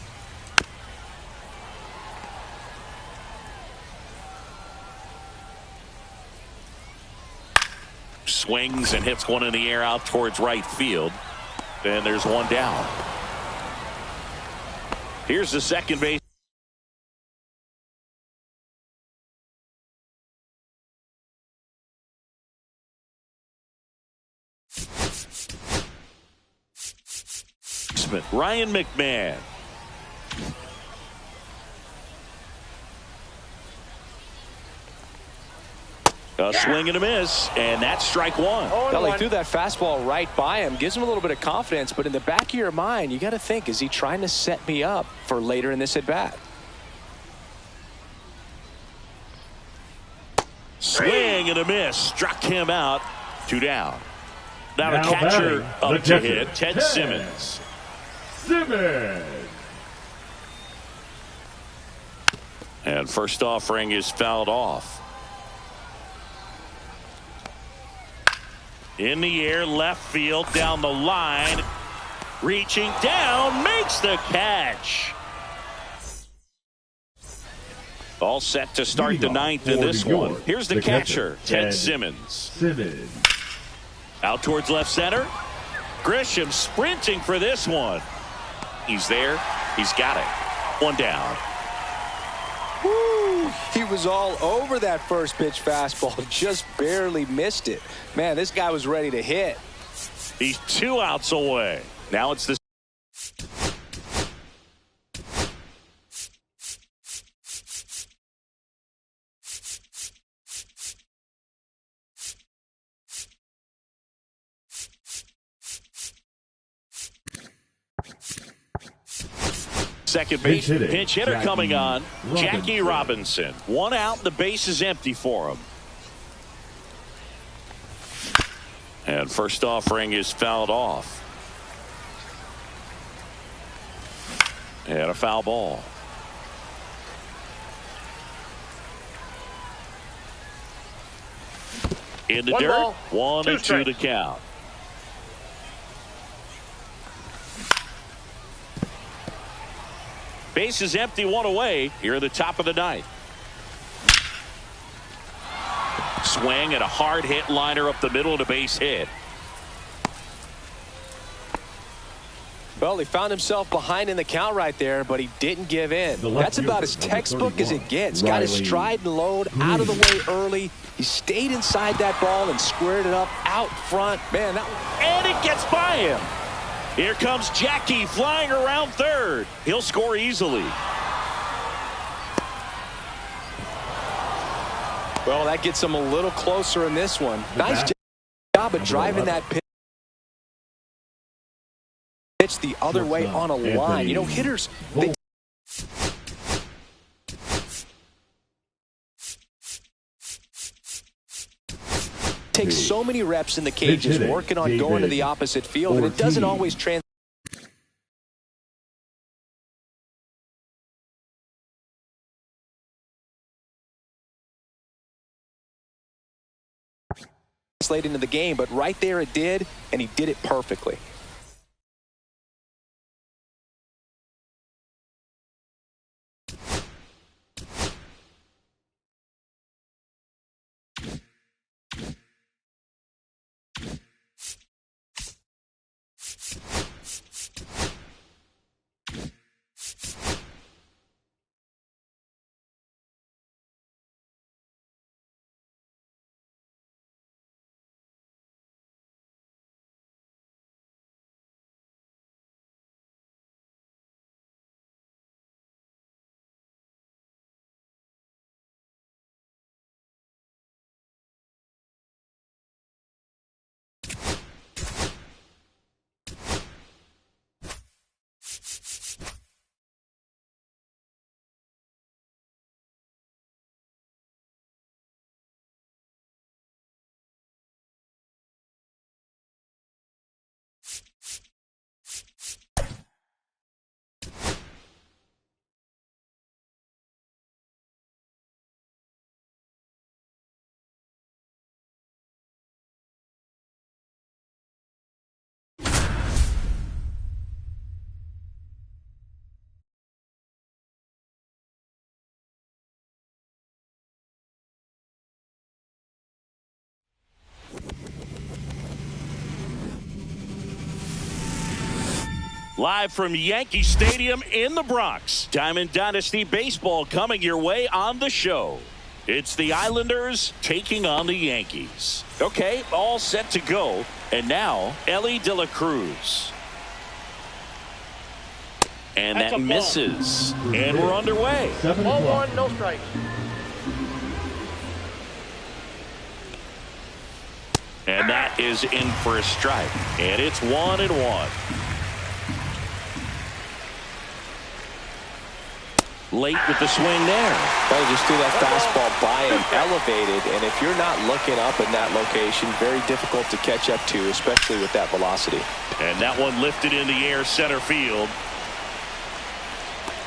Swings and hits one in the air out towards right field. And there's one down. Here's the second base. Ryan McMahon. A swing and a miss, and that's strike one. Well, he threw that fastball right by him. Gives him a little bit of confidence, but in the back of your mind, you got to think, is he trying to set me up for later in this at-bat? Swing and a miss. Struck him out. 2 down. Now the catcher up to hit, Ted Simmons. And first offering is fouled off. In the air, left field, down the line. Reaching down, makes the catch. All set to start the 9th in this one. Here's the catcher, Ted Simmons. Out towards left center. Grisham sprinting for this one. He's there. He's got it. 1 down. Woo! He was all over that first pitch fastball. Just barely missed it. Man, this guy was ready to hit. He's 2 outs away. Now it's the second base pinch hitter coming on. Jackie Robinson. 1 out. The base is empty for him. And first offering is fouled off. And a foul ball. In the dirt, ball, 1-2 to count. Base is empty, one away here at the top of the ninth. Swing and a hard hit liner up the middle of the base hit. Well, he found himself behind in the count right there, but he didn't give in. That's about as textbook as it gets. Got his stride and load out of the way early. He stayed inside that ball and squared it up out front. Man, and it gets by him. Here comes Jackie flying around third. He'll score easily. Well, that gets him a little closer in this one. Nice job of driving that pitch the other way on a line. You know, hitters, they take so many reps in the cages working on going to the opposite field, and it doesn't always translate into the game, but right there it did, and he did it perfectly. Live from Yankee Stadium in the Bronx, Diamond Dynasty Baseball coming your way on the show. It's the Islanders taking on the Yankees. Okay, all set to go. And now, Elly De La Cruz. And that misses. And we're underway. 1-1, no strikes. And that is in for a strike. And it's 1-1. Late with the swing there. Well, just threw that fastball by him, elevated, and if you're not looking up in that location, very difficult to catch up to, especially with that velocity. And that one lifted in the air center field.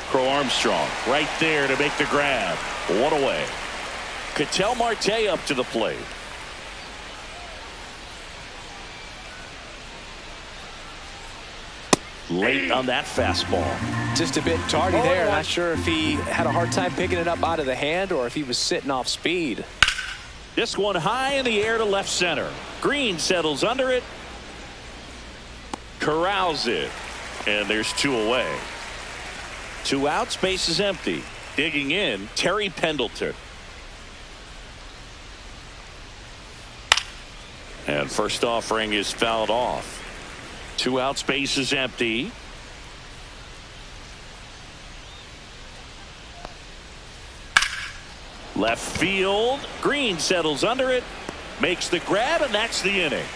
Crow Armstrong right there to make the grab. One away. Ketel Marte up to the plate. Late on that fastball. Just a bit tardy there. Not sure if he had a hard time picking it up out of the hand or if he was sitting off speed. This one high in the air to left center. Green settles under it. Corrals it. And there's two away. 2 outs, base is empty. Digging in, Terry Pendleton. And first offering is fouled off. 2 outs, base is empty. Left field. Green settles under it. Makes the grab, and that's the inning.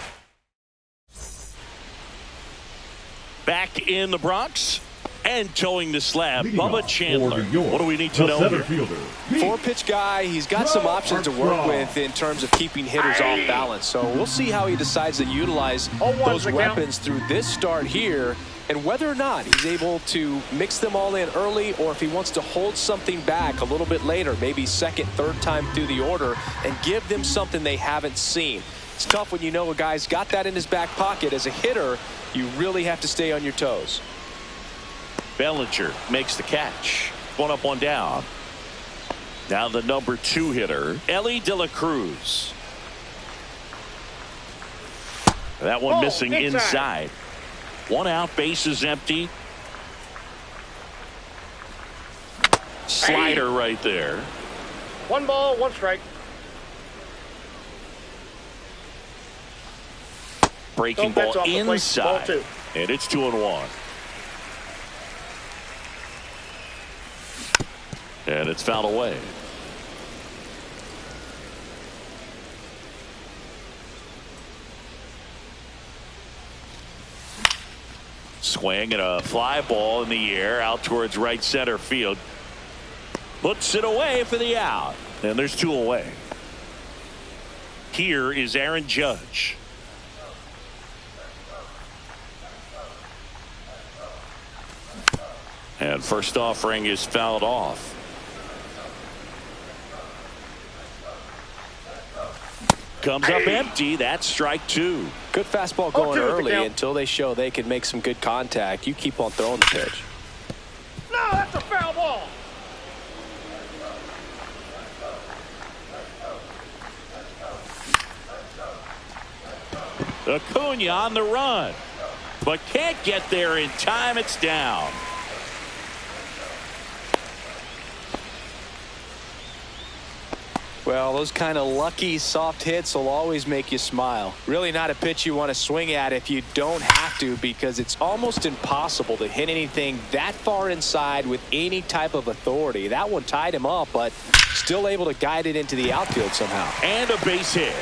Back in the Bronx. And towing the slab, Bubba Chandler. What do we need to know here? 4-pitch guy. He's got some options to work with in terms of keeping hitters off balance. So we'll see how he decides to utilize those weapons through this start here And whether or not he's able to mix them all in early, or if he wants to hold something back a little bit later, maybe second, third time through the order, and give them something they haven't seen. It's tough when you know a guy's got that in his back pocket. As a hitter, you really have to stay on your toes. Bellinger makes the catch. One up, one down. Now the number 2 hitter, Elly De La Cruz. That one missing inside. 1 out, base is empty. Slider right there. 1 ball, 1 strike. Breaking That's ball off the plate. Ball inside. 2. And it's 2-1. And it's fouled away. Swing and a fly ball in the air out towards right center field. Puts it away for the out. And there's 2 away. Here is Aaron Judge. And first offering is fouled off. Comes up empty. That's strike 2. Good fastball going 0-2 early count. until they show they can make some good contact. You keep on throwing the pitch. No, that's a foul ball. Acuna on the run, but can't get there in time. It's down. Well, those kind of lucky soft hits will always make you smile. Really not a pitch you want to swing at if you don't have to, because it's almost impossible to hit anything that far inside with any type of authority. That one tied him up, but still able to guide it into the outfield somehow. And a base hit.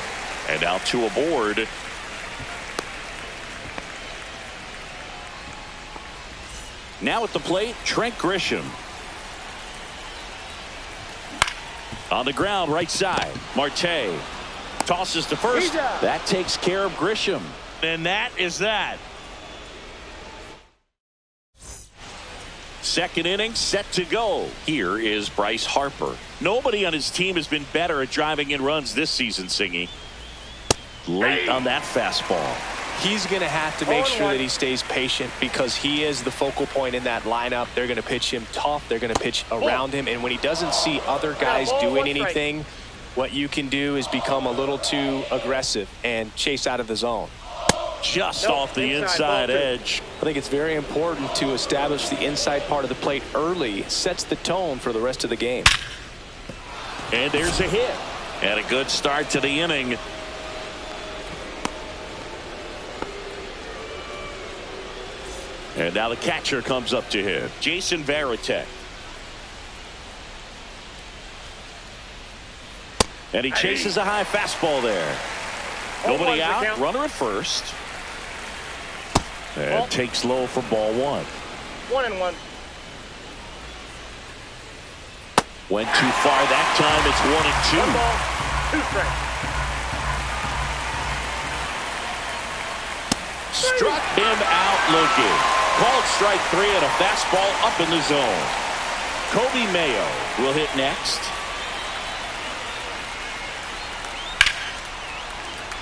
And now 2 aboard. Now at the plate, Trent Grisham. On the ground, right side. Marte tosses to first. That takes care of Grisham. And that is that. Second inning set to go. Here is Bryce Harper. Nobody on his team has been better at driving in runs this season, Singy. Late on that fastball. He's going to have to make sure that he stays patient, because he is the focal point in that lineup. They're going to pitch him tough. They're going to pitch around him. And when he doesn't see other guys doing anything, what you can do is become a little too aggressive and chase out of the zone. Just off the inside edge. I think it's very important to establish the inside part of the plate early. It sets the tone for the rest of the game. And there's a hit. And a good start to the inning. And now the catcher comes up to him, Jason Varitek. And he chases a high fastball there. Nobody out, runner at first. And takes low for ball 1. 1-1. Went too far that time. It's 1-2. 1 ball, 2 strikes. Struck him out looking. Called strike 3 and a fastball up in the zone. Kobe Mayo will hit next.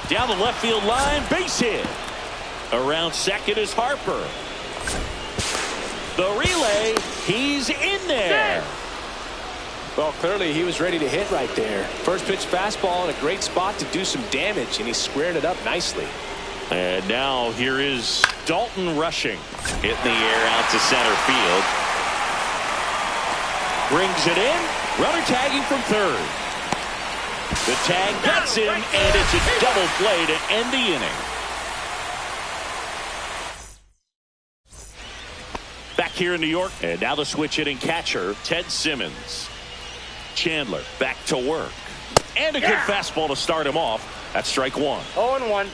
Down the left field line, base hit. Around second is Harper. The relay, he's in there. Well, clearly he was ready to hit right there. First pitch fastball in a great spot to do some damage, and he squared it up nicely. And now here is Dalton Rushing. Hitting the air out to center field. Brings it in. Runner tagging from third. The tag gets him, and it's a double play to end the inning. Back here in New York, and now the switch hitting catcher, Ted Simmons. Chandler back to work. And a good fastball to start him off. That's strike 1. 0-1.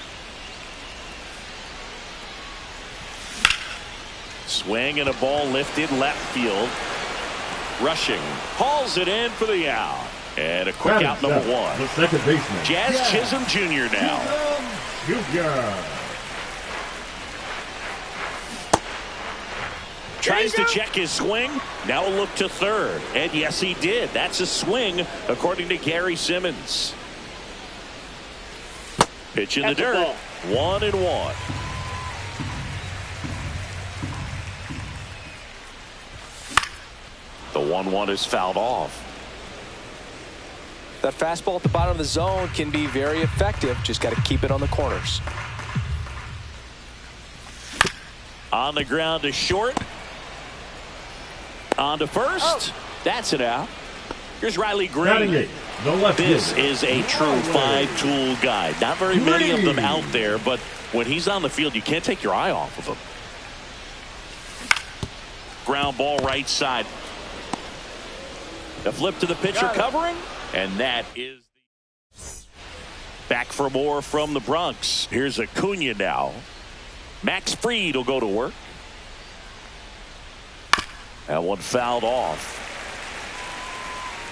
Swing and a ball lifted left field. Rushing hauls it in for the out. And a quick out number 1. The second baseman. Jazz Chisholm Jr. now. Jr. Tries to check his swing. Now a look to third. And yes, he did. That's a swing, according to Gary Simmons. Pitch in the dirt. 1-1. The 1-1 is fouled off. That fastball at the bottom of the zone can be very effective. Just got to keep it on the corners. On the ground to short. On to first. Oh. That's it out. Here's Riley Batting Green. eight, the left This fielder. is a true five-tool guy. Not very many of them out there, but when he's on the field, you can't take your eye off of him. Ground ball right side. The flip to the pitcher covering, and that is back for more from the Bronx. Here's Acuna now. Max Fried will go to work. That one fouled off.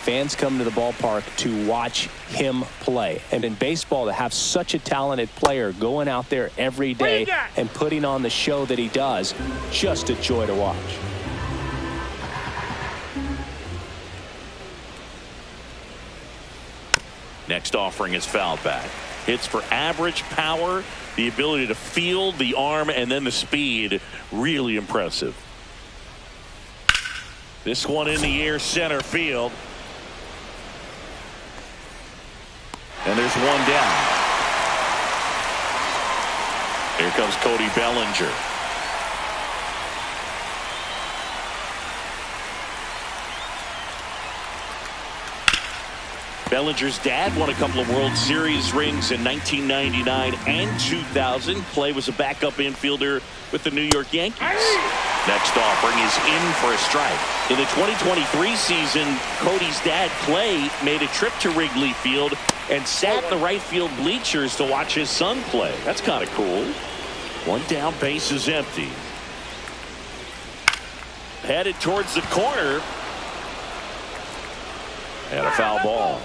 Fans come to the ballpark to watch him play. And in baseball, to have such a talented player going out there every day and putting on the show that he does, just a joy to watch. Next offering is fouled back. Hits for average power, the ability to field, the arm, and then the speed. Really impressive. This one in the air, center field. And there's one down. Here comes Cody Bellinger. Bellinger's dad won a couple of World Series rings in 1999 and 2000. Clay was a backup infielder with the New York Yankees. Next offering is in for a strike. In the 2023 season, Cody's dad, Clay, made a trip to Wrigley Field and sat in the right field bleachers to watch his son play. That's kind of cool. One down, base is empty. Headed towards the corner. And a foul ball.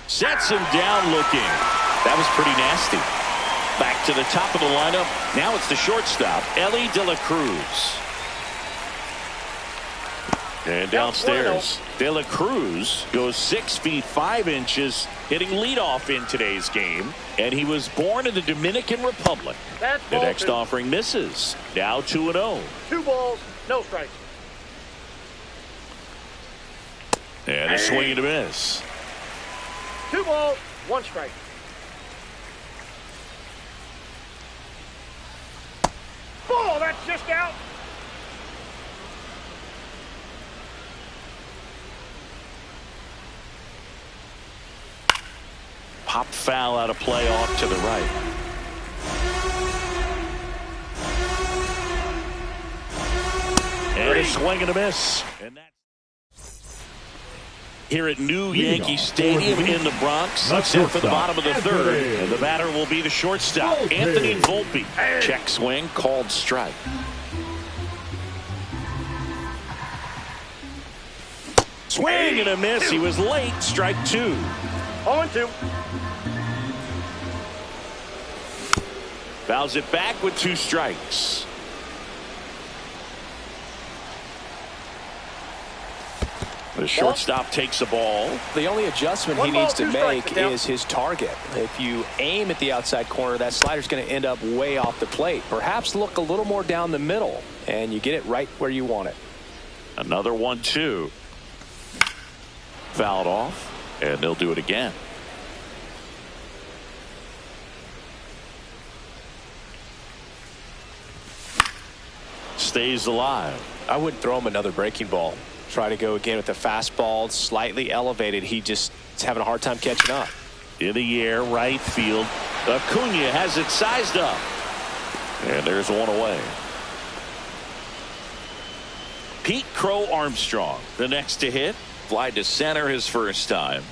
Sets him down looking. That was pretty nasty. Back to the top of the lineup. Now it's the shortstop, Elly De La Cruz. And downstairs, De La Cruz goes 6 feet 5 inches, hitting leadoff in today's game. And he was born in the Dominican Republic. The next offering misses. Now 2-0. 2 balls, no strikes. And a swing and a miss. 2 balls, 1 strike. Ball, that's just out. Pop foul out of play off to the right. And a swing and a miss. And that's here at New Yankee Stadium in the Bronx. Set for the bottom of the third. And the batter will be the shortstop, Anthony Volpe. Check swing, called strike. Swing and a miss. He was late. Strike 2. 0-2. Fouls it back with 2 strikes. The shortstop takes the ball. The only adjustment he needs to make is his target. If you aim at the outside corner, that slider's going to end up way off the plate. Perhaps look a little more down the middle, and you get it right where you want it. Another 1-2. Fouled off, and they'll do it again. Stays alive. I wouldn't throw him another breaking ball. Try to go again with the fastball, slightly elevated. He just is having a hard time catching up. In the air, right field. Acuna has it sized up. And there's one away. Pete Crow Armstrong, the next to hit. Fly to center his first time.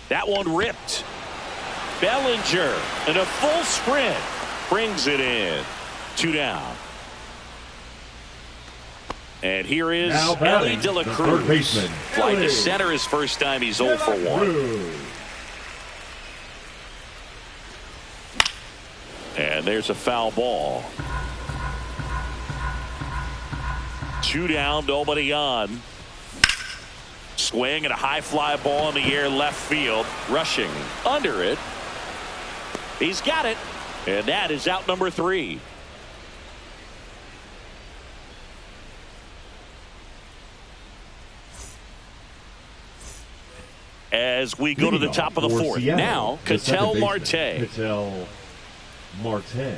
That one ripped. Bellinger in a full sprint brings it in. 2 down. And here is Now Elly batting, De La the Cruz. third baseman, Fly to Elly center his first time. He's 0 for 1. Cruz. And there's a foul ball. 2 down, nobody on. Swing and a high fly ball in the air left field. Rushing under it. He's got it. And that is out number 3. As we go to the top of the For 4th. Seattle, Now, the second Ketel baseman, Marte. Ketel Marte.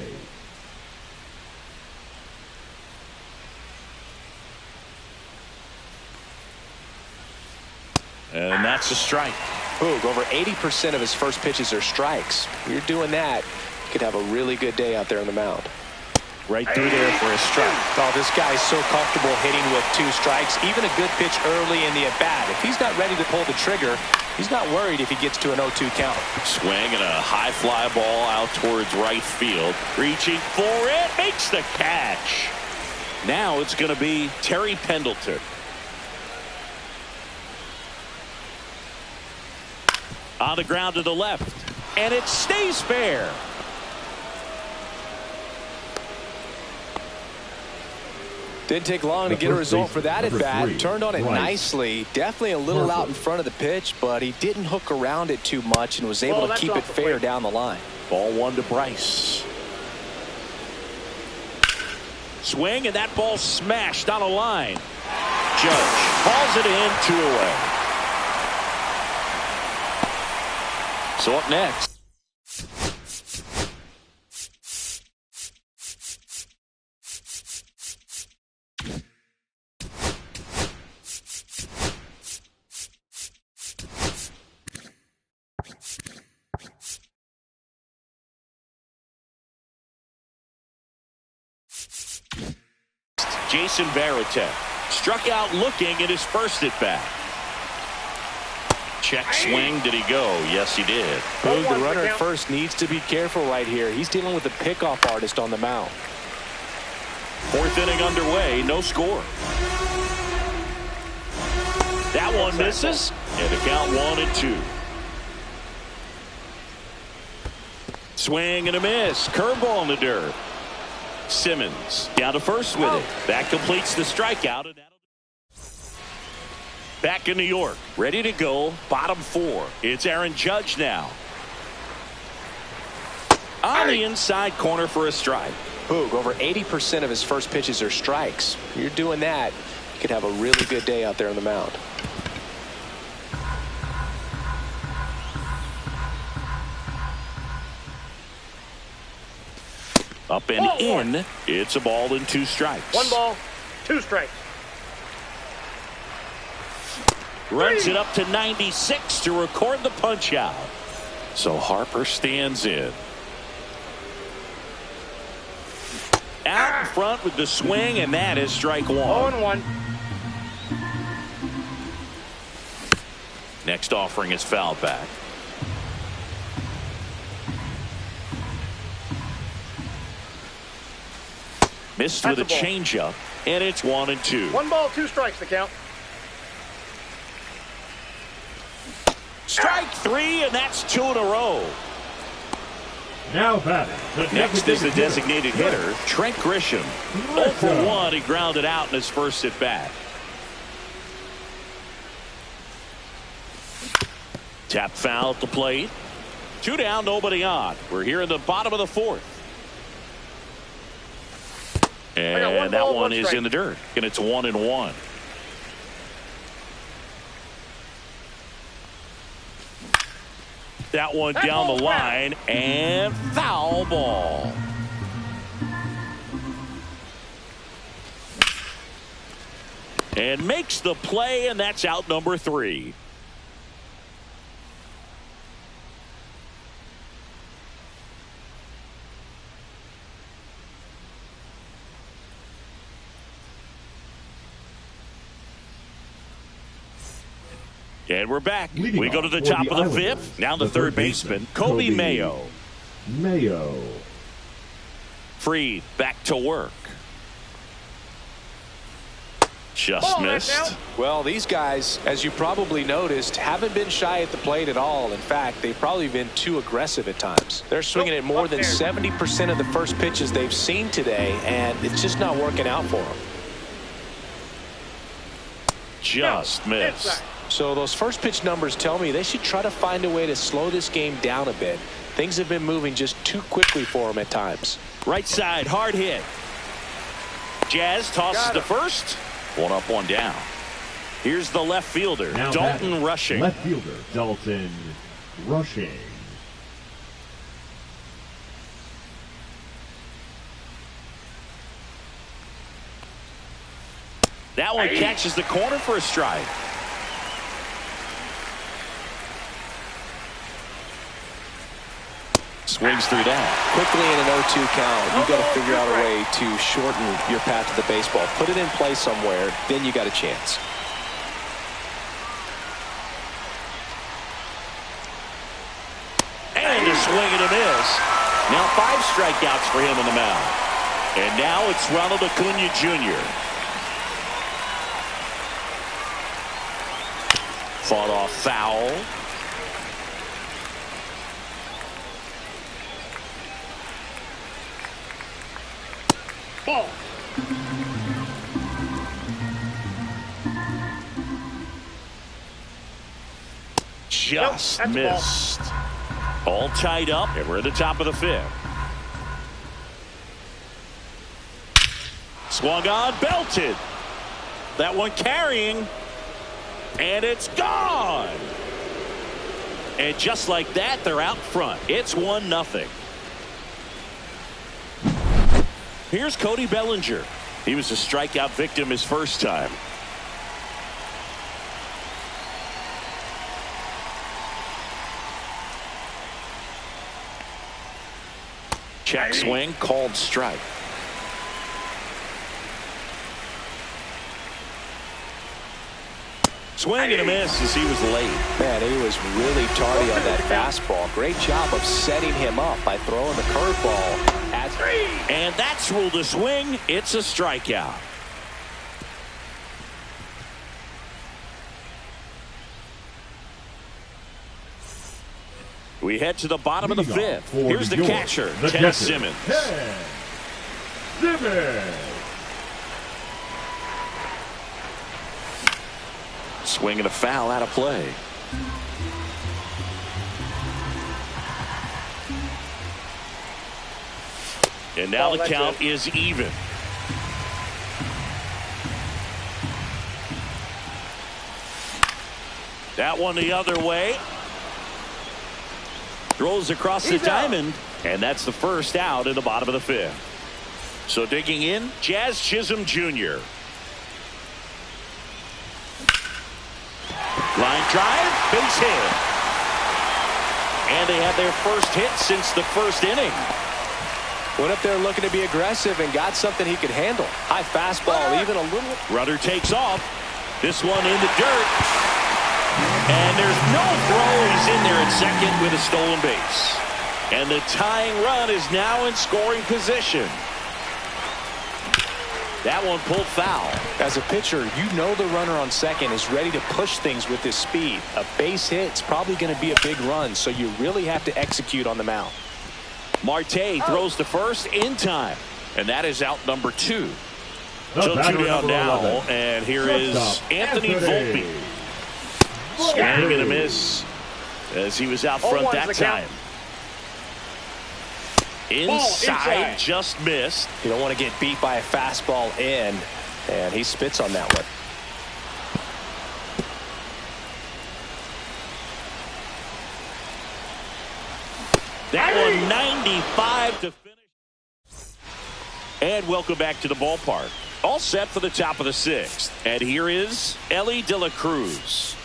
And that's a strike. Boog, over 80% of his first pitches are strikes. You're doing that, you could have a really good day out there on the mound. Right through there for a strike. Oh, this guy's so comfortable hitting with 2 strikes. Even a good pitch early in the at-bat. If he's not ready to pull the trigger, he's not worried if he gets to an 0-2 count. Swing and a high fly ball out towards right field. Reaching for it. Makes the catch. Now it's going to be Terry Pendleton. On the ground to the left. And it stays fair. Didn't take long to The get a first result for that baseman, at number bat. 3, Turned on it Bryce nicely. Definitely a little out in front of the pitch, but he didn't hook around it too much and was able to that's keep off it the fair plate. down the line. Ball 1 to Bryce. Swing and that ball smashed on a line. Judge hauls it in, 2 away. So up next. Jason Varitek struck out looking at his first at bat. Check swing. Did he go? Yes, he did. Boog, the runner at first needs to be careful right here. He's dealing with a pickoff artist on the mound. 4th inning underway. No score. That one misses. And the count 1-2. Swing and a miss. Curveball in the dirt. Simmons down to first with it. That completes the strikeout. And back in New York, ready to go. Bottom 4. It's Aaron Judge now. On the inside corner for a strike. Boog, over 80% of his first pitches are strikes. You're doing that, you could have a really good day out there on the mound. Up and in. It's a ball and 2 strikes. 1 ball, 2 strikes. Runs it up to 96 to record the punch out. So Harper stands in. Out in front with the swing, and that is strike 1. 0-1. Next offering is fouled back. Missed with a changeup, and it's 1-2. 1 ball, 2 strikes the count. Strike 3, and that's 2 in a row. Now batting. Next is the designated hitter, Trent Grisham. 0 for 1, he grounded out in his first at bat. Tap foul at the plate. 2 down, nobody on. We're here in the bottom of the 4th. And that one is in the dirt. And it's 1-1. That one down the line and foul ball. And makes the play, and that's out number 3. And we're back. Leading We go to the off top for of the Islanders, 5th. Now the third baseman, Kobe Mayo. Mayo. Freed back to work. Just Ball, that's missed. out. Well, these guys, as you probably noticed, haven't been shy at the plate at all. In fact, they've probably been too aggressive at times. They're swinging at more than 70% of the first pitches they've seen today, and it's just not working out for them. Just missed. Inside. So those first pitch numbers tell me they should try to find a way to slow this game down a bit. Things have been moving just too quickly for them at times. Right side, hard hit. Jazz tosses Got to him. first. One up, one down. Here's the left fielder, Now Dalton batting, Rushing. Left fielder, Dalton Rushing. That one catches the corner for a strike. Swings through that. Quickly in an 0-2 count, you've got to figure out a way to shorten your path to the baseball. Put it in play somewhere, then you got a chance. And a swing and a miss. Now 5 strikeouts for him on the mound. And now it's Ronald Acuna Jr. Fought off foul. Ball. Just Nope, that's a ball. missed. All tied up, and we're at the top of the 5th. Swung on, belted. That one carrying, and it's gone. And just like that, they're out front. It's 1-0. Here's Cody Bellinger. He was a strikeout victim his first time. Check swing, called strike. Swing and a miss as he was late. Man, he was really tardy on that fastball. Great job of setting him up by throwing the curveball. And that's ruled a swing. It's a strikeout. We head to the bottom of the Leading off 5th. for Here's the New York, catcher, the Ken catcher, Simmons. Ken Simmons. Swing and a foul out of play. And now the that's count it. is even. That one the other way. Throws across the He's out. diamond. And that's the first out in the bottom of the 5th. So digging in, Jazz Chisholm Jr. Line drive, base hit. And they had their first hit since the first inning. Went up there looking to be aggressive and got something he could handle. High fastball, even a little. Rudder takes off. This one in the dirt. And there's no throw. He's in there at second with a stolen base. And the tying run is now in scoring position. That one pulled foul. As a pitcher, you know the runner on second is ready to push things with his speed. A base hit's probably going to be a big run, so you really have to execute on the mound. Marte throws to first in time. And that is out number 2. The So 2 batter, down number now. 11, And here is shortstop, Anthony Volpe. Swing and a miss as he was out front 0-1's that the count. time. Inside, just missed. You don't want to get beat by a fastball in, and he spits on that one. That one 95 to finish. And welcome back to the ballpark. All set for the top of the 6th. And here is Elly De La Cruz.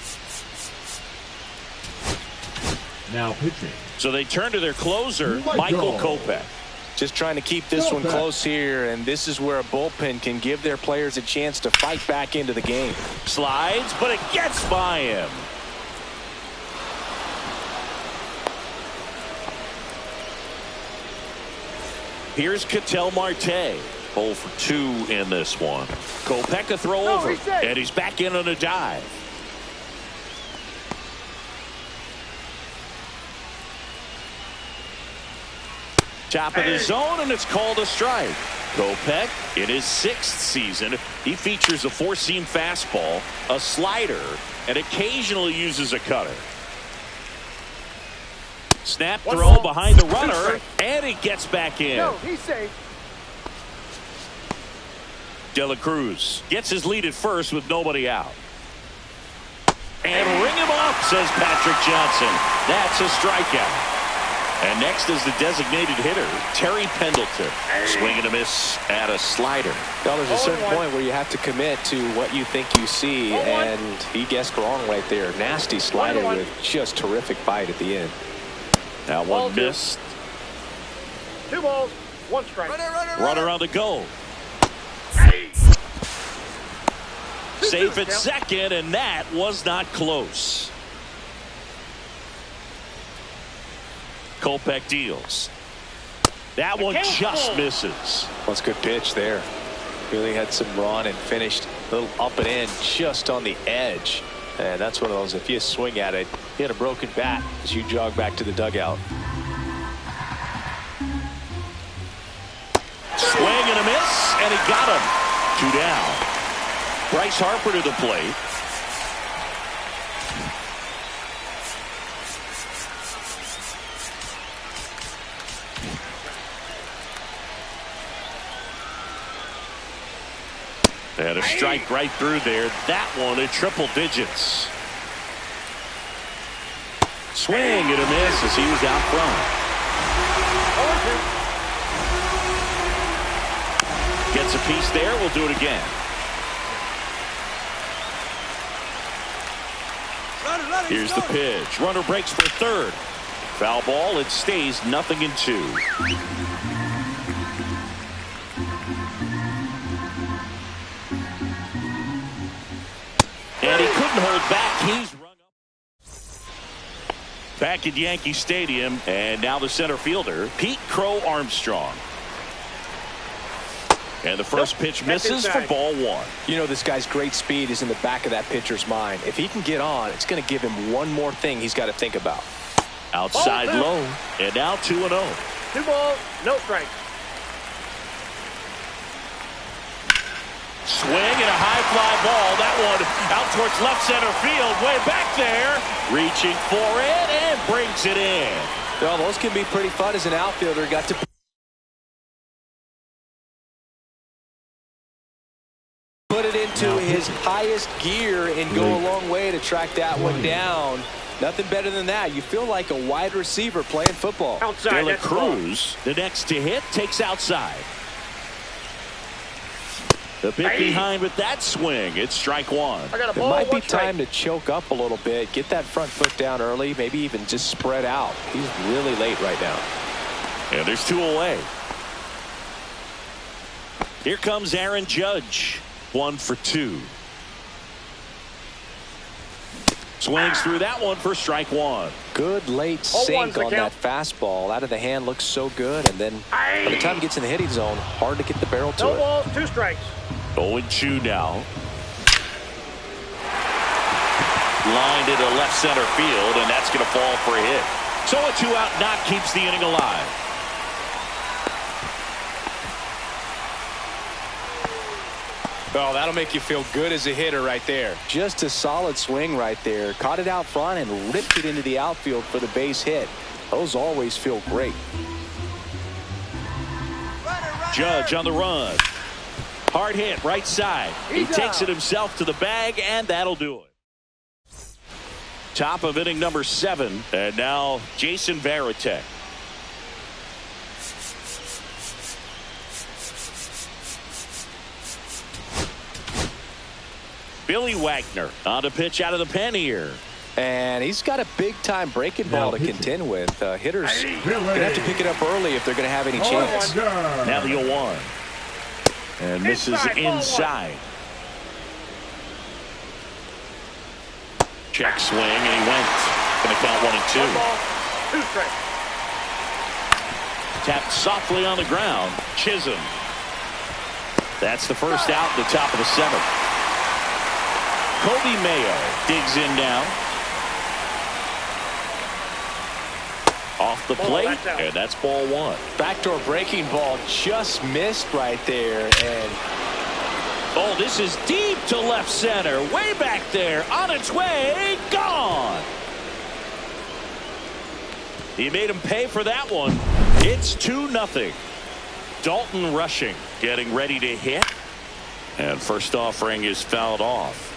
Now pitching. So they turn to their closer, Michael Kopech. Just trying to keep this one close here, and this is where a bullpen can give their players a chance to fight back into the game. Slides, but it gets by him. Here's Ketel Marte. 0 for 2 in this one. Kopech a throw over, and he's back in on a dive. Top of the zone, and it's called a strike. Kopech, in his 6th season, he features a four-seam fastball, a slider, and occasionally uses a cutter. Snap throw behind the runner, and he gets back in. No, he's safe. De La Cruz gets his lead at first with nobody out. And ring him up, says Patrick Johnson. That's a strikeout. And next is the designated hitter, Terry Pendleton. Swing and a miss at a slider. Well, there's a certain point where you have to commit to what you think you see, and he guessed wrong right there. Nasty slider with just terrific bite at the end. That one missed. 2 balls, 1 strike. Runner on the go. Safe at second, and that was not close. Kopech deals. That one just misses. Well, it's a good pitch there. Really had some run and finished a little up and in just on the edge. And that's one of those, if you swing at it, hit a broken bat as you jog back to the dugout. Swing and a miss, and he got him. 2 down. Bryce Harper to the plate. And a strike right through there. That one in triple digits. Swing and a miss as he was out front. Gets a piece there. We'll do it again. Here's the pitch. Runner breaks for third. Foul ball. It stays 0-2. And he couldn't hold back. He's rung up. Back at Yankee Stadium, and now the center fielder, Pete Crow Armstrong. And the first pitch misses for ball 1. You know, this guy's great speed is in the back of that pitcher's mind. If he can get on, it's going to give him one more thing he's got to think about. Outside low, and now 2-0. 2 balls, no strike. Swing and a high fly ball. That one out towards left center field. Way back there. Reaching for it and brings it in. Well, those can be pretty fun as an outfielder. Got to put it into his highest gear and go a long way to track that one down. Nothing better than that. You feel like a wide receiver playing football. Outside. De La Cruz, the next to hit, takes outside. The bit behind with that swing. It's strike 1. It might be time to choke up a little bit, get that front foot down early, maybe even just spread out. He's really late right now. And there's 2 away. Here comes Aaron Judge. 1 for 2. Swings through that one for strike 1. Good late sink on that fastball. Out of the hand, looks so good. And then by the time it gets in the hitting zone, hard to get the barrel to it. 2 balls, 2 strikes. 0-2 now. Lined into left center field, and that's going to fall for a hit. So a 2-out knock keeps the inning alive. Oh, that'll make you feel good as a hitter right there. Just a solid swing right there. Caught it out front and ripped it into the outfield for the base hit. Those always feel great. Judge on the run. Hard hit right side. He takes it himself to the bag, and that'll do it. Top of inning number 7, and now Jason Varitek. Billy Wagner on to pitch out of the pen here. And he's got a big-time breaking ball to contend with. Hitters going to have to pick it up early if they're going to have any chance. Now the 0-1. And misses inside. Check swing, and he went. Going to count 1 and 2. 1 ball, 2 strikes. Tapped softly on the ground. Chisholm. That's the first out in the top of the seventh. Kobe Mayo digs in now. Off the plate, and that's ball one. Backdoor breaking ball just missed right there. And oh, this is deep to left center. Way back there. On its way. Gone. He made him pay for that one. It's 2-0. Dalton Rushing getting ready to hit. And first offering is fouled off.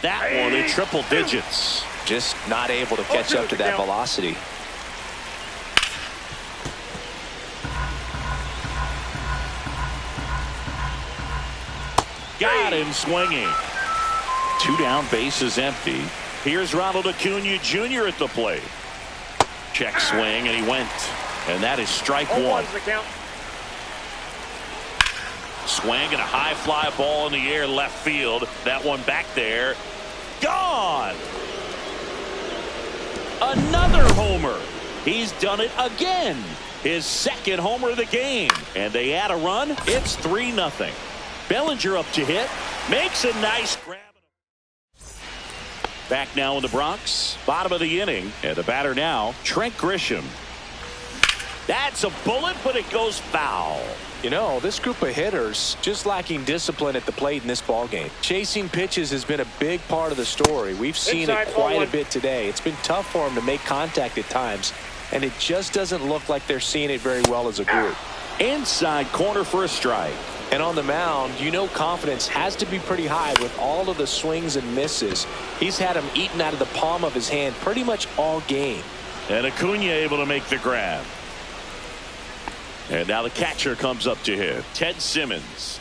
That one in triple digits. Just not able to catch up to that velocity. Got him swinging. 2 down, base is empty. Here's Ronald Acuna Jr. at the plate. Check swing, and he went. And that is strike one. Swing and a high fly ball in the air left field. That one back there. Gone. Another homer. He's done it again. His second homer of the game. And they add a run. It's 3-0. Bellinger up to hit. Makes a nice grab. Back now in the Bronx. Bottom of the inning. And the batter now, Trent Grisham. That's a bullet, but it goes foul. You know, this group of hitters just lacking discipline at the plate in this ballgame. Chasing pitches has been a big part of the story. We've seen it quite a bit today. It's been tough for them to make contact at times, and it just doesn't look like they're seeing it very well as a group. Inside corner for a strike. And on the mound, you know confidence has to be pretty high with all of the swings and misses. He's had them eaten out of the palm of his hand pretty much all game. And Acuna able to make the grab. And now the catcher comes up to hit. Ted Simmons.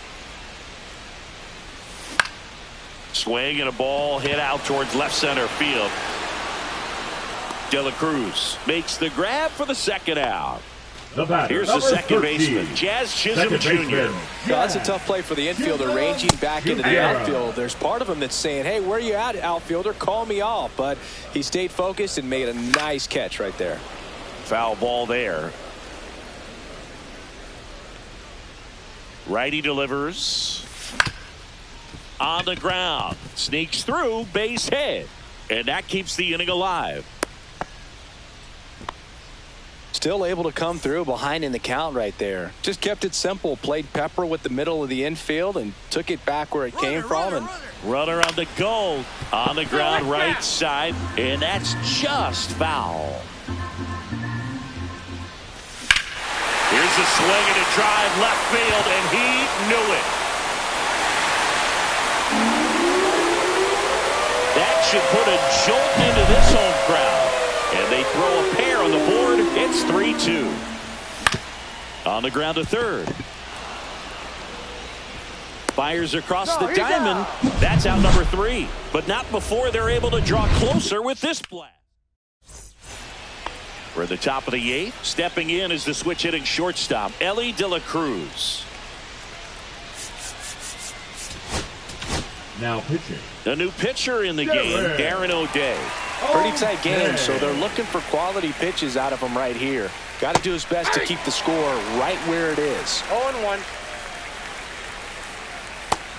Swing and a ball hit out towards left center field. De La Cruz makes the grab for the second out. Here's the second baseman, Jazz Chisholm Jr. That's a tough play for the infielder, ranging back into the outfield. There's part of him that's saying, hey, where you at, outfielder? Call me off. But he stayed focused and made a nice catch right there. Foul ball there. Righty delivers. On the ground. Sneaks through, base hit. And that keeps the inning alive. Still able to come through behind in the count right there. Just kept it simple. Played pepper with the middle of the infield and took it back where it came from. Runner on the goal. On the ground right side. And that's just foul. Here's a swing and a drive left field, and he knew it. That should put a jolt into this home crowd. And they throw a pair on the board. It's 3-2. On the ground to third. Fires across the diamond. That's out number 3. But not before they're able to draw closer with this blast. We're at the top of the 8th. Stepping in is the switch hitting shortstop, Elly De La Cruz. Now pitching. The new pitcher in the game, Darren O'Day. Pretty tight game, so they're looking for quality pitches out of him right here. Got to do his best to keep the score right where it is. 0-1.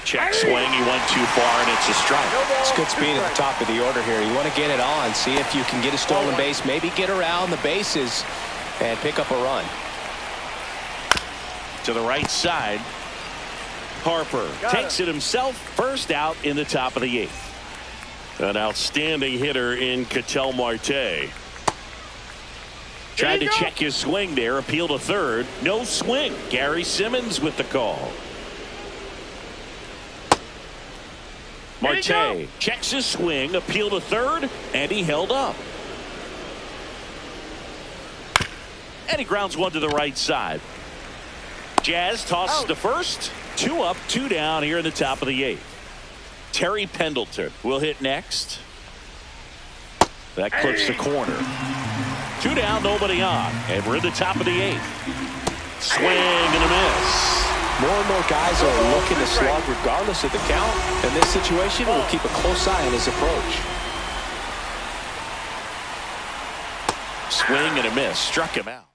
Check swing. He went too far, and it's a strike. It's good speed at the top of the order here. You want to get it on, see if you can get a stolen base, maybe get around the bases and pick up a run. To the right side. Harper takes it himself. First out in the top of the 8th. An outstanding hitter in Ketel Marte. Tried to check his swing there. Appeal to third. No swing. Gary Simmons with the call. Marte checks his swing. Appeal to third. And he held up. And he grounds one to the right side. Jazz tosses to first. 2 up, 2 down here in the top of the 8th. Terry Pendleton will hit next. That clips the corner. 2 down, nobody on. And we're in the top of the 8th. Swing and a miss. More and more guys are looking to slug regardless of the count. In this situation, we'll keep a close eye on his approach. Swing and a miss. Struck him out.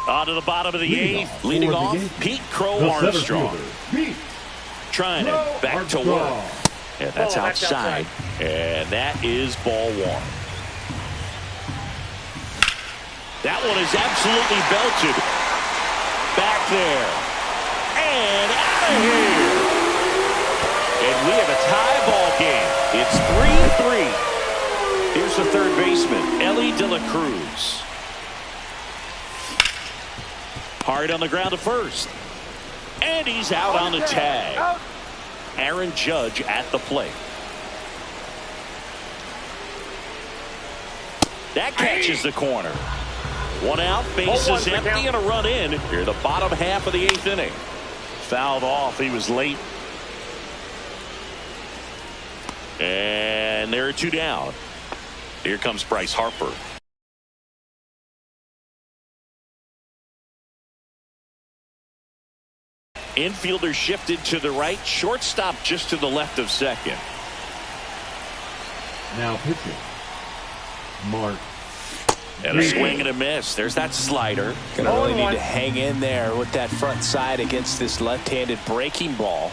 On to the bottom of the eighth. Leading for the off, Yankees, Pete Crow the center Armstrong. fielder, Pete Trying it back to work. Armstrong. And that's Oh, that's outside. And that is ball one. That one is absolutely belted. Back there. And out of here. And we have a tie ball game. It's 3-3. Here's the third baseman, Elly De La Cruz. Hard on the ground to first. And he's out on the tag. Out. Aaron Judge at the plate. That catches the corner. One out, bases empty, and a run in. Here the bottom half of the eighth inning. Fouled off. He was late. And there are two down. Here comes Bryce Harper. Infielder shifted to the right. Shortstop just to the left of second. Now pitching, Mark. And a swing and a miss. There's that slider. Gonna really need to hang in there with that front side against this left-handed breaking ball.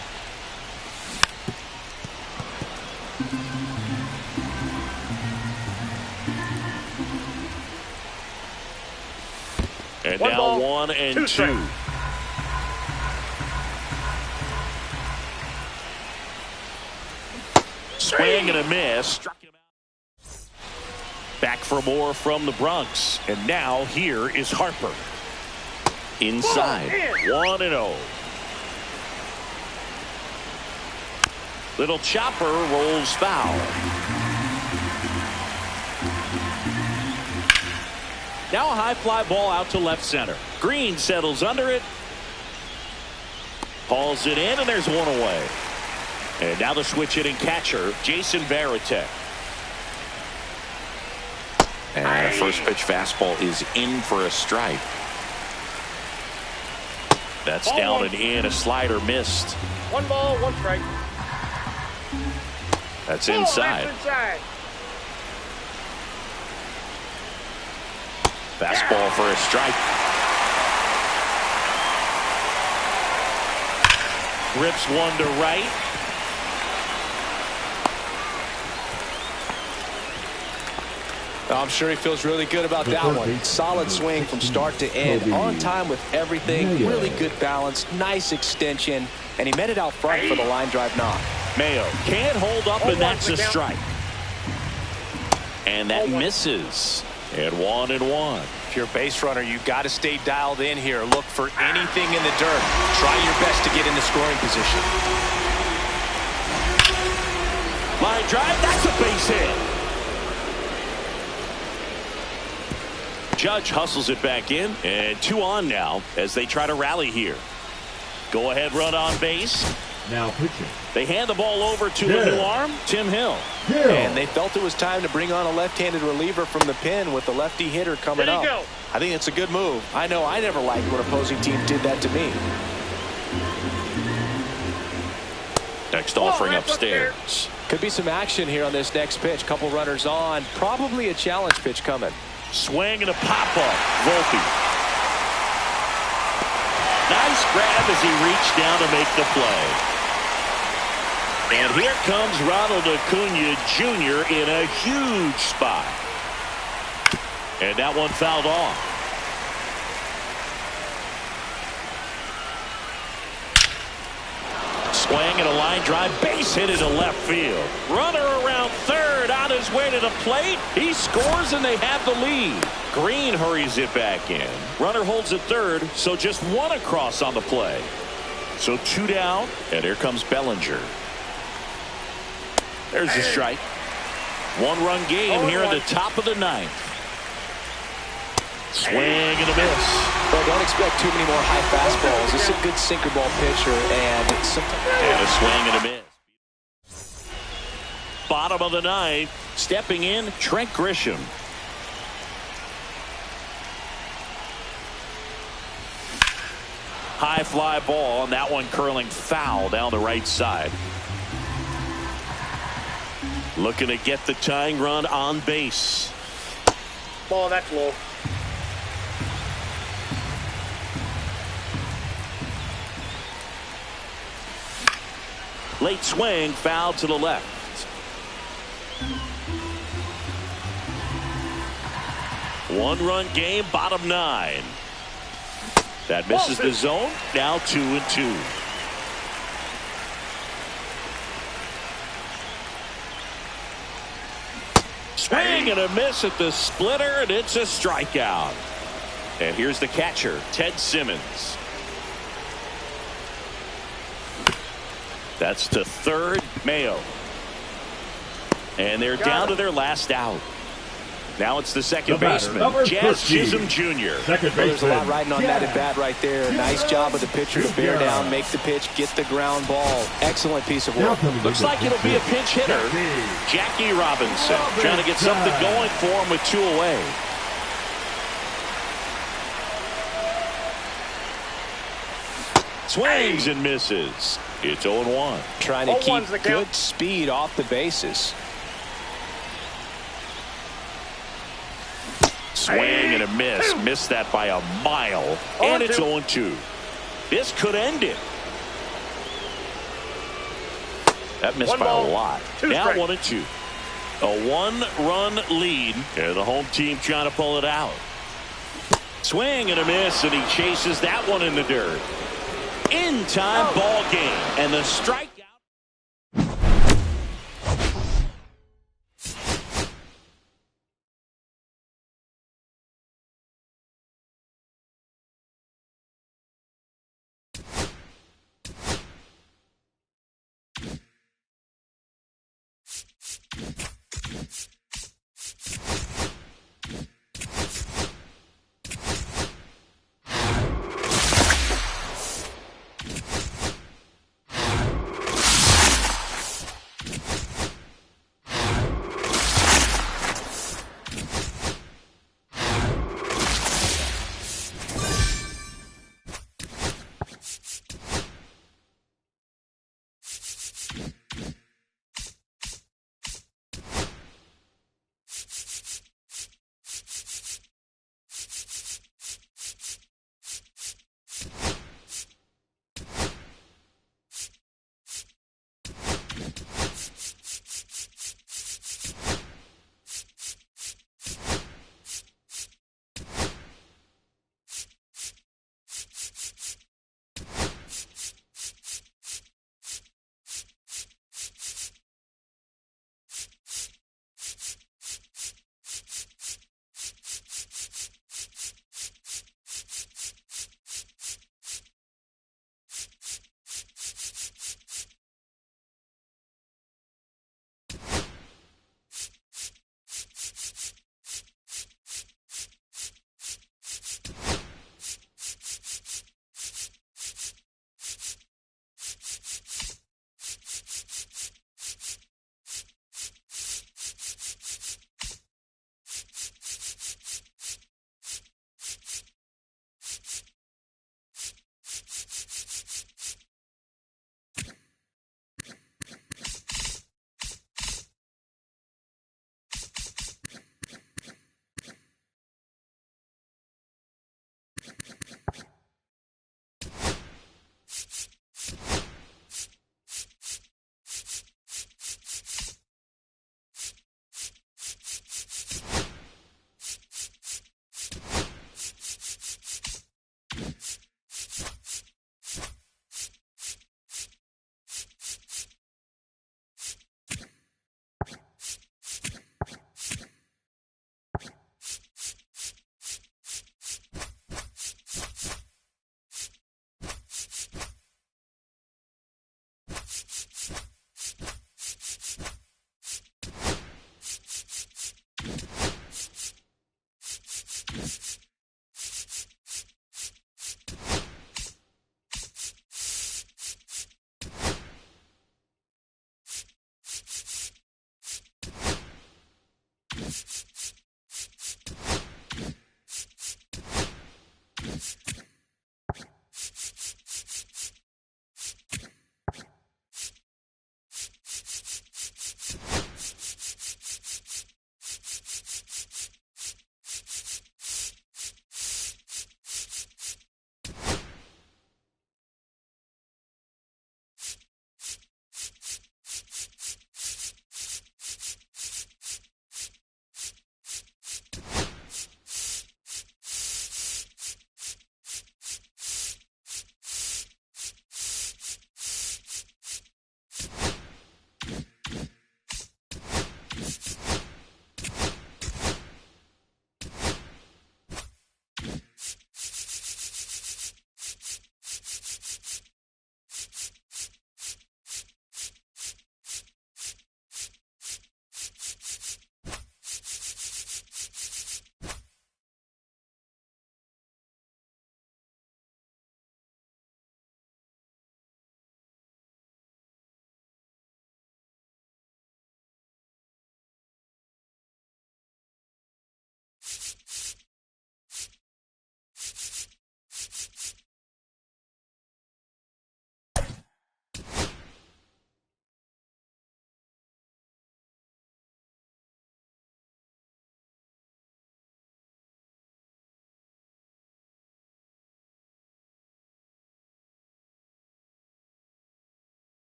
And One now ball, 1 and 2. strikes. Swing and a miss. Struck him out. Back for more from the Bronx. And now here is Harper. Inside. 1-0. Little chopper rolls foul. Now a high fly ball out to left center. Green settles under it. Hauls it in, and there's one away. And now the switch hitting catcher, Jason Varitek. And the first pitch fastball is in for a strike. That's down and in. A slider missed. 1 ball, 1 strike. That's Oh, inside. that's inside. Fastball for a strike. Rips one to right. I'm sure he feels really good about that one. Solid swing from start to end. On time with everything. Really good balance. Nice extension. And he met it out front for the line drive knock. Mayo can't hold up, and that's a strike. And that misses. And 1-1. If you're a base runner, you've got to stay dialed in here. Look for anything in the dirt. Try your best to get into scoring position. Line drive, that's a base hit. Judge hustles it back in, and 2 on now as they try to rally here. Go ahead run on base. Now pitching, They hand the ball over to a new arm, Tim Hill. Hill. And they felt it was time to bring on a left-handed reliever from the pen with the lefty hitter coming There you up. go. I think it's a good move. I know I never liked when opposing teams did that to me. Next offering upstairs. Could be some action here on this next pitch. Couple runners on. Probably a challenge pitch coming. Swing and a pop-up. Volpe. Nice grab as he reached down to make the play. And here comes Ronald Acuna Jr. in a huge spot. And that one fouled off. Swing and a line drive, base hit into left field. Runner around third on his way to the plate. He scores and they have the lead. Green hurries it back in. Runner holds at third, so just one across on the play. So 2 down, and here comes Bellinger. There's the strike. 1-run game here in the top of the 9th. Swing and a miss. Well, don't expect too many more high fastballs. This is a good sinker ball pitcher, and And a swing and a miss. Bottom of the 9th. Stepping in, Trent Grisham. High fly ball, and that one curling foul down the right side. Looking to get the tying run on base. Ball, that's low. Late swing, foul to the left. One-run game, bottom 9. That misses the zone. Now 2-2. Swing and a miss at the splitter, and it's a strikeout. And here's the catcher, Ted Simmons. That's to third, Mayo. And they're down to their last out. Now it's the second baseman, Jazz Chisholm Jr. There's a lot riding on that at bat right there. Nice job of the pitcher to bear down, make the pitch, get the ground ball. Excellent piece of work. Looks like it'll be a pinch hitter, Jackie Robinson, trying to get something going for him with 2 away. Swings and misses. It's 0-1. Trying to keep good speed off the bases. Swing and a miss. Missed that by a mile. And it's 0-2. This could end it. That missed by a lot. Now 1-2. A 1-run lead. And the home team trying to pull it out. Swing and a miss, and he chases that one in the dirt. In-time ball game. And the strikeout.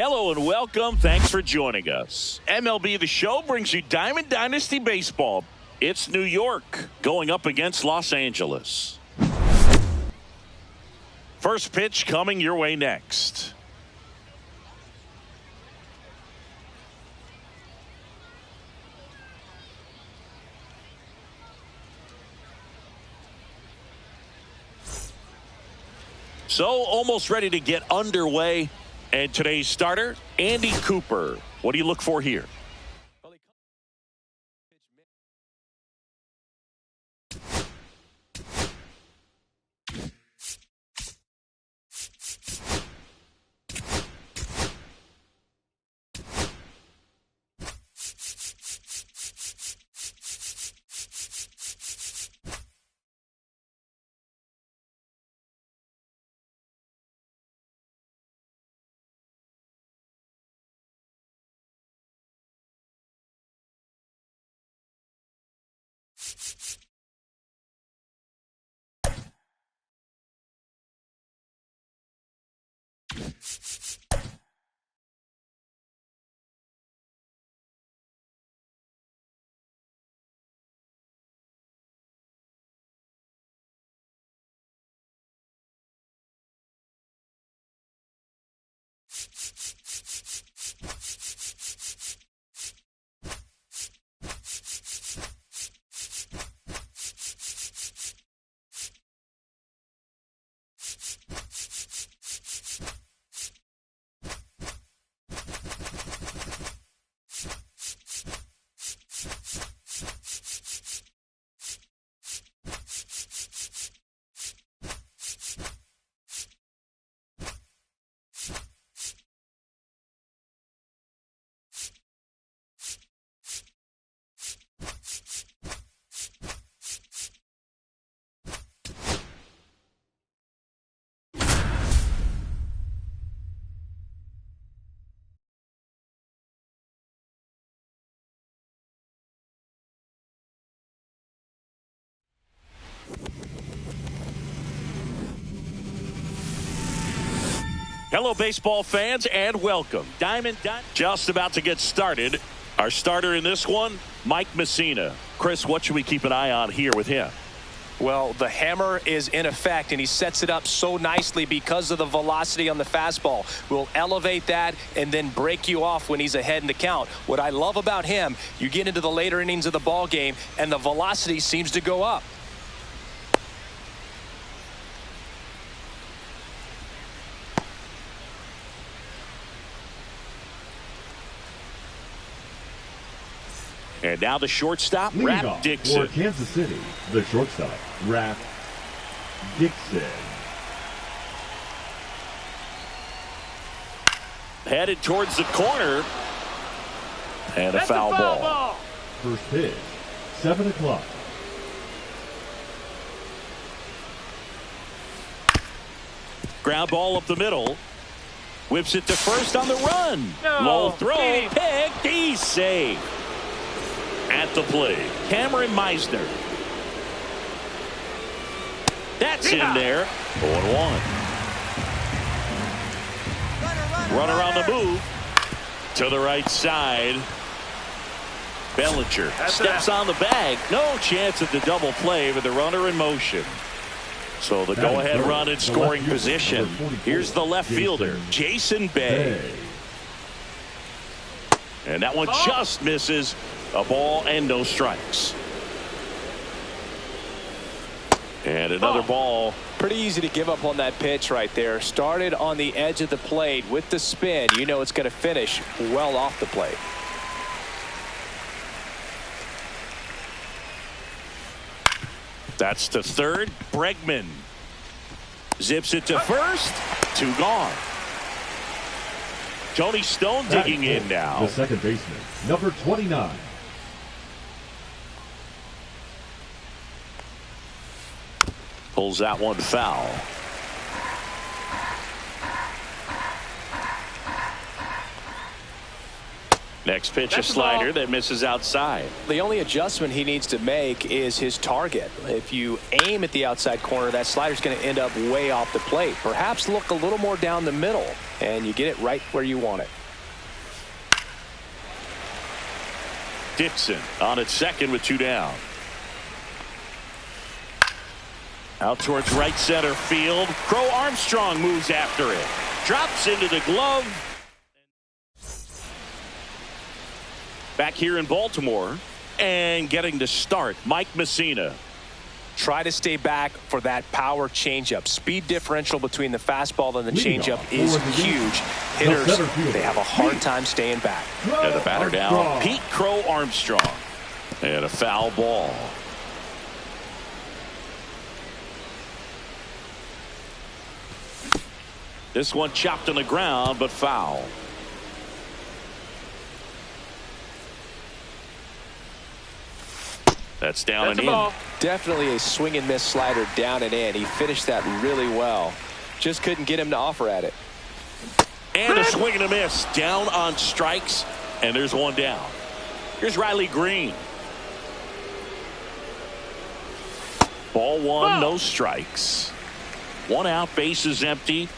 Hello and welcome. Thanks for joining us. MLB The Show brings you Diamond Dynasty Baseball. It's New York going up against Los Angeles. First pitch coming your way next. So almost ready to get underway. And today's starter, Andy Cooper. What do you look for here? Hello, baseball fans, and welcome. Diamond just about to get started. Our starter in this one, Mike Mussina. Chris, what should we keep an eye on here with him? Well, the hammer is in effect, and he sets it up so nicely because of the velocity on the fastball. We'll elevate that and then break you off when he's ahead in the count. What I love about him, you get into the later innings of the ball game, and the velocity seems to go up. And now the shortstop, Leading Rap off Dixon. for Kansas City, the shortstop, Rap Dixon. Headed towards the corner. And a foul ball. First pitch, 7 o'clock. Ground ball up the middle. Whips it to first on the run. No, Low throw, Steve. picked, he's safe. At the plate, Cameron Meisner. That's in there. 0-1. Runner on the move. To the right side. Bellinger steps on the bag. No chance at the double play with the runner in motion. So the go-ahead run in scoring position. Here's the left fielder, Jason Bay. And that one just misses. A ball and no strikes. And another ball. Pretty easy to give up on that pitch right there. Started on the edge of the plate with the spin. You know it's going to finish well off the plate. That's to third. Bregman zips it to first. 2 gone. Tony Stone digging in now. The second baseman, number 29. Pulls that one foul. Next pitch, a That's the slider ball. that misses outside. The only adjustment he needs to make is his target. If you aim at the outside corner, that slider's going to end up way off the plate. Perhaps look a little more down the middle, and you get it right where you want it. Dixon on at second with 2 down. Out towards right center field. Crow Armstrong moves after it. Drops into the glove. Back here in Baltimore and getting to start, Mike Messina. Try to stay back for that power changeup. Speed differential between the fastball and the Leading changeup off is for the huge. the Hitters, center fielder, they have a hard time staying back. And the batter down, Armstrong. Pete Crow Armstrong. And a foul ball. This one chopped on the ground, but foul. That's down That's and the in. ball. Definitely a swing and miss slider down and in. He finished that really well. Just couldn't get him to offer at it. And a swing and a miss. Down on strikes. And there's one down. Here's Riley Green. Ball one, no strikes. 1 out, base is empty.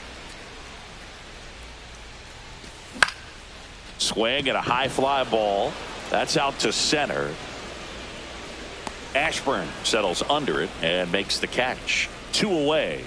Swing and a high fly ball. That's out to center. Ashburn settles under it and makes the catch. 2 away.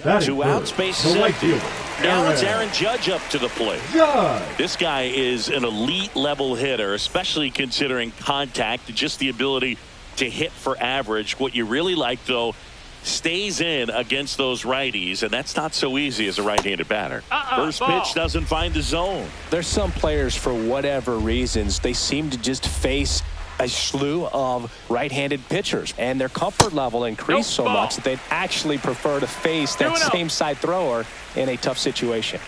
Batting 2 outs, first, base the is right empty. fielder, Now it's Aaron Judge up to the plate. Judge. This guy is an elite level hitter, especially considering contact, just the ability to hit for average. What you really like, though, stays in against those righties, and that's not so easy as a right-handed batter. First ball. pitch doesn't find the zone. There's some players, for whatever reasons, they seem to just face a slew of right-handed pitchers, and their comfort level increased so Ball. much that they'd actually prefer to face that 2-0. same side thrower in a tough situation.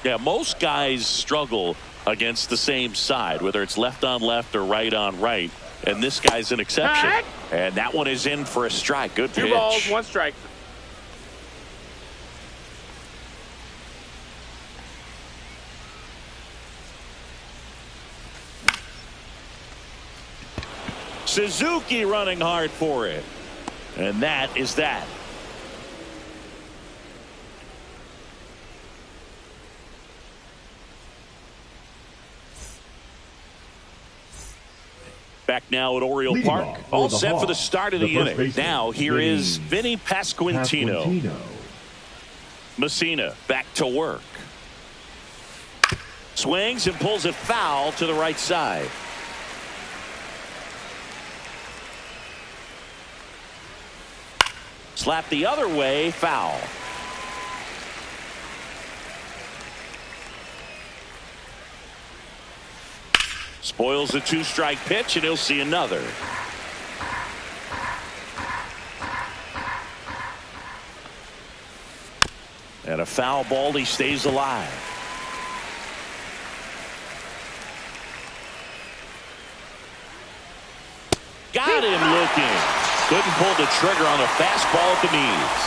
Yeah, most guys struggle against the same side, whether it's left on left or right on right, and this guy's an exception. Back. And that one is in for a strike. Good 2 pitch. balls, 1 strike. Suzuki running hard for it. And that is that. Back now at Oriole Leading Park. off for All the set for the Hawks, start of the the first inning. baseman, Now here is Vinny Pasquantino. Pasquantino. Messina back to work. Swings and pulls it foul to the right side. Slap the other way, foul. Spoils a 2-strike pitch, and he'll see another. And a foul ball, he stays alive. Got him looking. Couldn't pull the trigger on a fastball at the knees.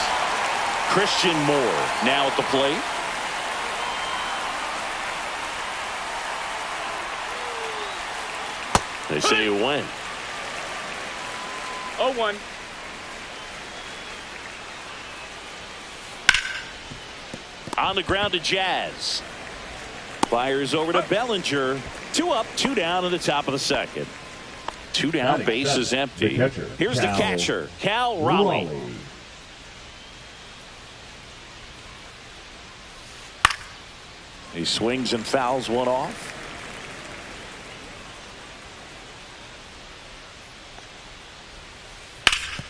Christian Moore now at the plate. They say you win. 0-1. On the ground to Jazz. Fires over to Bellinger. 2 up, 2 down in the top of the second. 2 down, Batting base seventh, is empty. the catcher, Here's Cal the catcher, Cal Raleigh. He swings and fouls one off.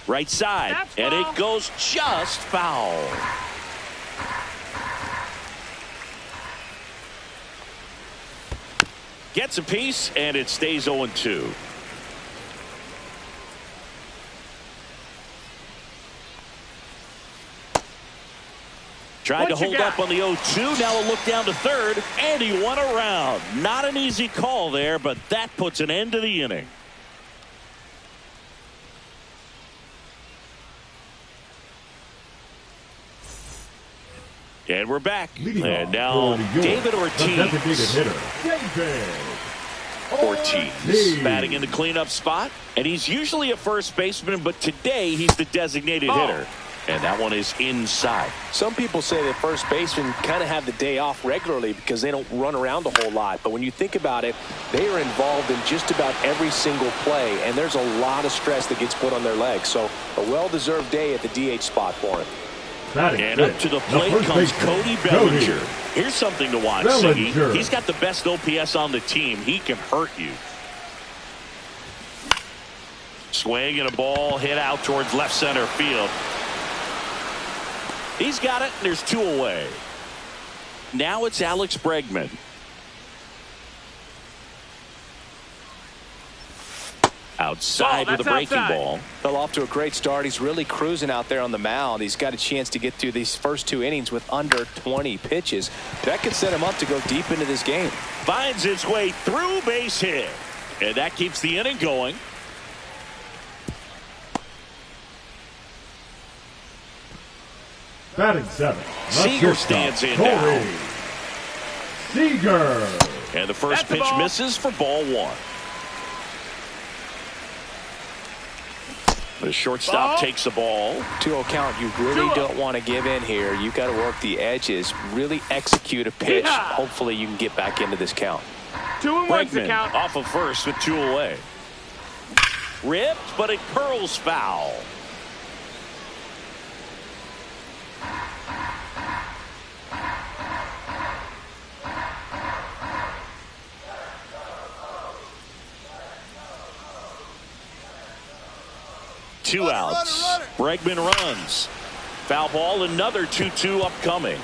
Right side, That's and foul. it goes just foul. Gets a piece, and it stays 0-2. Tried to What you hold got? up on the 0-2. Now a look down to third, and he won a round. Not an easy call there, but that puts an end to the inning. And we're back. Leading And off now for New York, David the designated Ortiz. hitter, David Ortiz batting in the cleanup spot. And he's usually a first baseman, but today he's the designated hitter. And that one is inside. Some people say that first basemen kind of have the day off regularly because they don't run around a whole lot. But when you think about it, they are involved in just about every single play, and there's a lot of stress that gets put on their legs. So a well-deserved day at the DH spot for him. And up to the plate comes Cody Bellinger. Here's something to watch, Siggy. He's got the best OPS on the team. He can hurt you. Swing and a ball hit out towards left center field. He's got it, and there's 2 away. Now it's Alex Bregman. Outside with a breaking ball. Fell off to a great start. He's really cruising out there on the mound. He's got a chance to get through these first 2 innings with under 20 pitches. That could set him up to go deep into this game. Finds its way through, base hit. And that keeps the inning going. Batting 7. Seager stands in now. Seager. And the first pitch misses for ball 1. The shortstop takes the ball. 2-0 count. You really don't want to give in here. You got to work the edges. Really execute a pitch. Hopefully you can get back into this count. 2-1's the count. Off of first with 2 away. Ripped, but it curls foul. Two outs. Bregman runs. Foul ball, another 2-2 upcoming.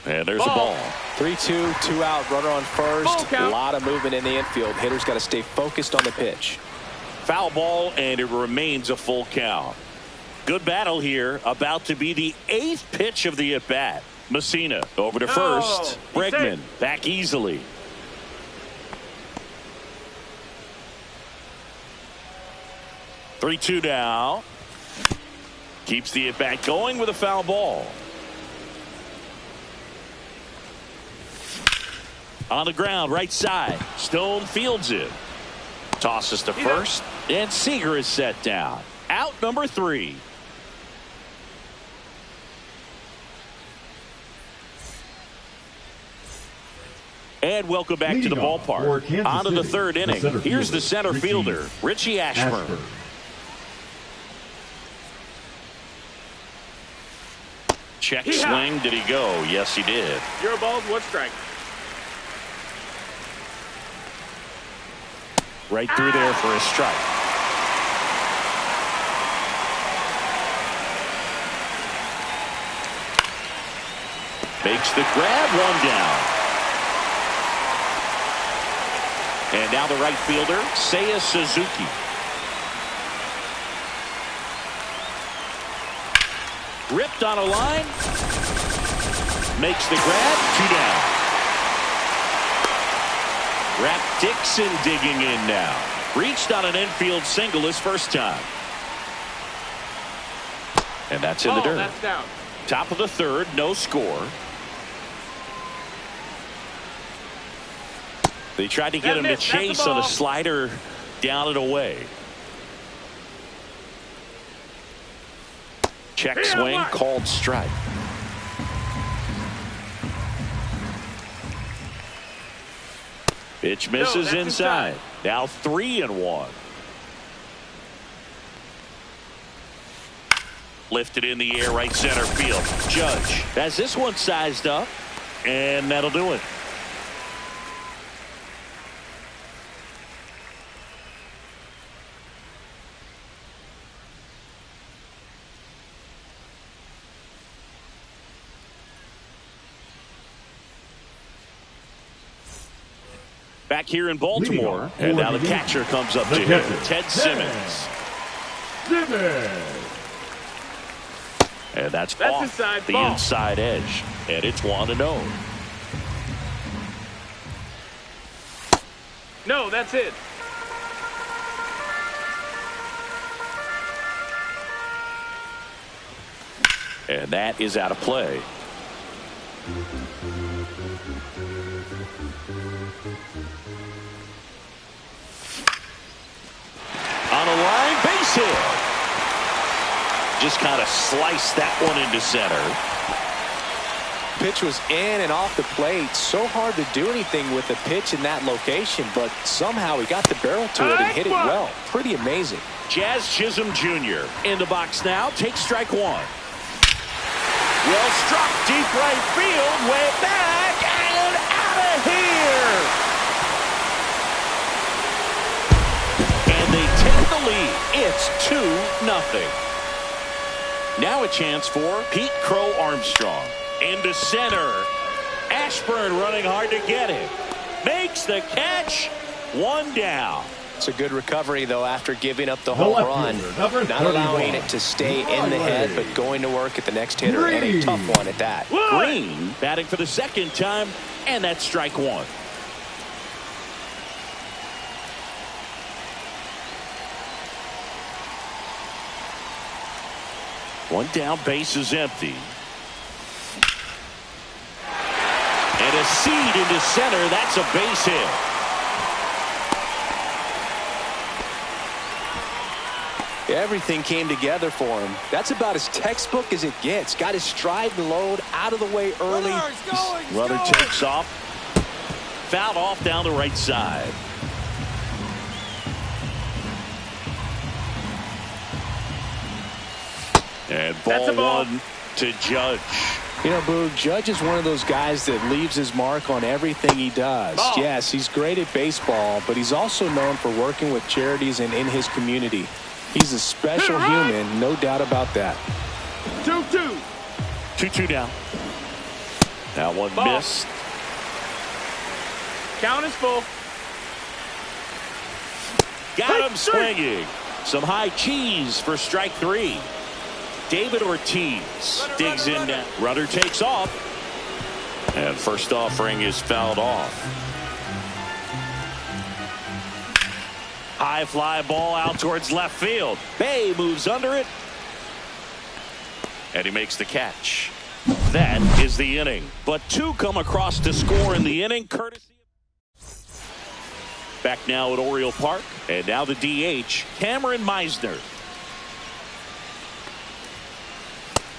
And there's a ball. 3-2, 2 out, runner on first. A lot of movement in the infield. Hitter's got to stay focused on the pitch. Foul ball, and it remains a full count. Good battle here. About to be the 8th pitch of the at-bat. Messina over to first. Bregman back easily. Three-2 now. Keeps the at-bat going with a foul ball. On the ground, right side. Stone fields it. Tosses to first. And Seager is set down. Out number 3. And welcome back to the ballpark. On to the 3rd inning. Here's the center fielder, Richie Ashburn. Check swing. Did he go? Yes, he did. 0 balls, 1 strike. Right through there for a strike. Makes the grab, 1 down. And now the right fielder, Seiya Suzuki. Ripped on a line. Makes the grab, 2 down. Rap Dixon digging in now. Reached on an infield single his first time. And that's in the dirt. That's down. Top of the 3rd, no score. They tried to get him to chase on a slider down and away. Check swing, called strike. Pitch misses inside. Now 3-1. Lifted in the air, right center field. Judge has this one sized up, and that'll do it. Back here in Baltimore, and now the catcher comes up to him, Ted Simmons. And that's off the inside edge, and it's 1-0. No, that's it. And that is out of play. On a line, base hit. Just kind of sliced that one into center. Pitch was in and off the plate. So hard to do anything with the pitch in that location, but somehow he got the barrel to it and hit it well. Pretty amazing. Jazz Chisholm Jr. in the box now. Takes strike one. Well struck, deep right field, way back, and out of here. And they take the lead. It's 2-0. Now a chance for Pete Crow Armstrong. Into center. Ashburn running hard to get it. Makes the catch. One down. It's a good recovery, though, after giving up the home run. Not allowing it to stay in the head, but going to work at the next hitter, and a tough one at that. Green batting for the second time, and that's strike one. One down, base is empty. And a seed into center. That's a base hit. Everything came together for him. That's about as textbook as it gets. Got his stride and load out of the way early. Runner takes off. Fouled off down the right side. And ball one to Judge. You know, Boog, Judge is one of those guys that leaves his mark on everything he does. Yes, he's great at baseball, but he's also known for working with charities and in his community. He's a special human, no doubt about that. 2-2. 2-2 down. That one missed. Count is full. Got him swinging. Some high cheese for strike three. David Ortiz digs in now. Runner takes off. And first offering is fouled off. High fly ball out towards left field. Bay moves under it. And he makes the catch. That is the inning. But two come across to score in the inning, courtesy. Back now at Oriole Park. And now the DH, Cameron Meisner.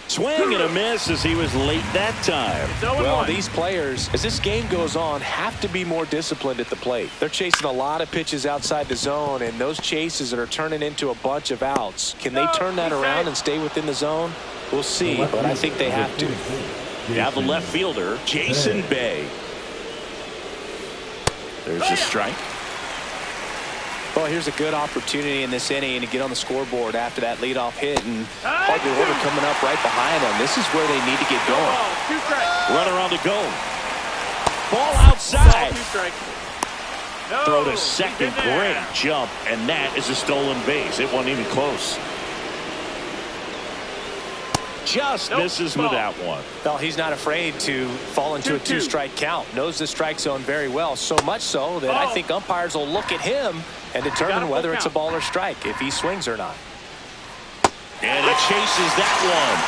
Swing and a miss as he was late that time. Well, these players, as this game goes on, have to be more disciplined at the plate. They're chasing a lot of pitches outside the zone, and those chases are turning into a bunch of outs. Can they turn that around and stay within the zone? We'll see, but I think they have to. Now the left fielder, Jason Bay. There's a strike. Well, here's a good opportunity in this inning to get on the scoreboard after that leadoff hit, and Harvey Order coming up right behind them. This is where they need to get going. Runner on the go. Ball outside. Throw to second. Great jump, and that is a stolen base. It wasn't even close. Just misses with that one. Well, he's not afraid to fall into a two-strike count. Knows the strike zone very well, so much so that I think umpires will look at him and determine whether it's a ball or strike, if he swings or not. And it chases that one.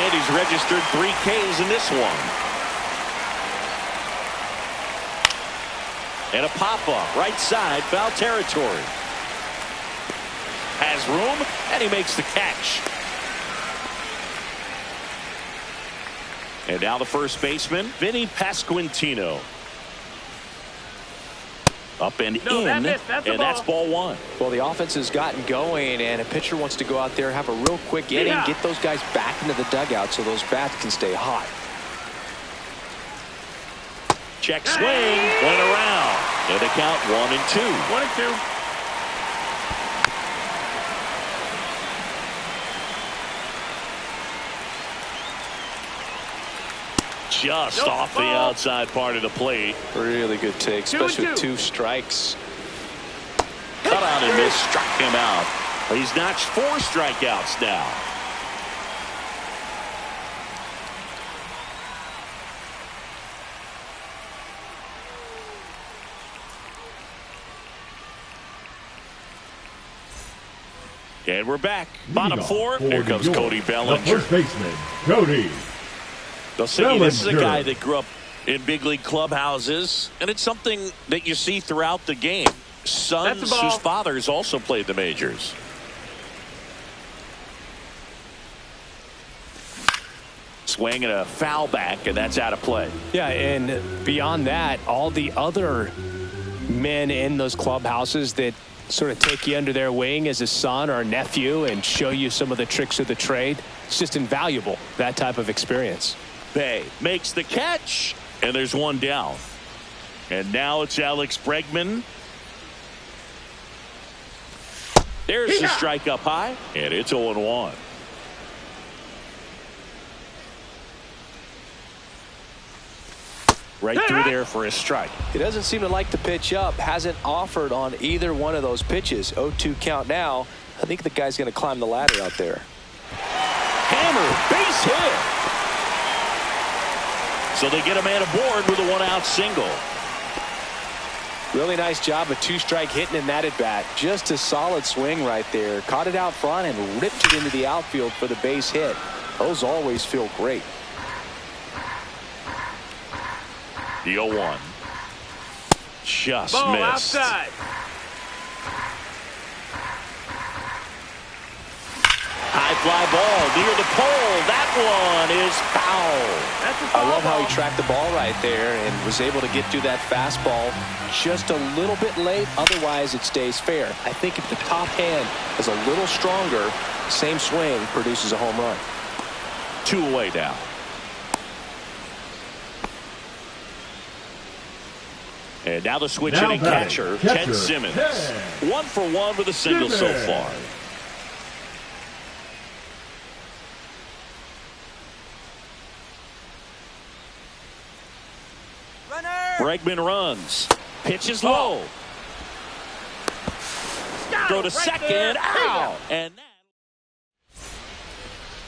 And he's registered 3 Ks in this one. And a pop-up, right side, foul territory. Has room, and he makes the catch. And now the first baseman, Vinny Pasquantino. Up and in, and that's ball one. Well, the offense has gotten going, and a pitcher wants to go out there, have a real quick inning, get those guys back into the dugout so those bats can stay hot. Check swing, went around. And they count 1-2. 1-2. Just off the outside part of the plate. Really good take, especially with 2 strikes. Cut out and miss, struck him out. He's notched 4 strikeouts now. And we're back. Leading Bottom off four. for Here New comes York, Cody the Bellinger. first baseman, Cody. They'll say this is a Bellinger. guy that grew up in big league clubhouses, and it's something that you see throughout the game. Sons That's the ball. whose fathers also played the majors. Swing and a foul back, and that's out of play. Yeah, and beyond that, all the other men in those clubhouses that sort of take you under their wing as a son or a nephew and show you some of the tricks of the trade, it's just invaluable, that type of experience. Bay makes the catch, and there's one down. And now it's Alex Bregman. There's the strike up high, and it's 0-1. Right through there for a strike. He doesn't seem to like to pitch up, hasn't offered on either one of those pitches. 0-2 count now. I think the guy's going to climb the ladder out there. Hammer, base hit. So they get a man aboard with a one-out single. Really nice job of two-strike hitting in that at-bat. Just a solid swing right there. Caught it out front and ripped it into the outfield for the base hit. Those always feel great. The 0-1. Just Ball missed. outside. High fly ball near the pole. That one is foul. That's a I foul love how ball. he tracked the ball right there and was able to get through that fastball just a little bit late. Otherwise, it stays fair. I think if the top hand is a little stronger, same swing produces a home run. 2 away now. And now the switch Now hitting batting, catcher, catcher, Ted Simmons. Ted 1 for 1 with a single so Simmons. far. Bregman runs. Pitch is low. Throw to second. Out. And that.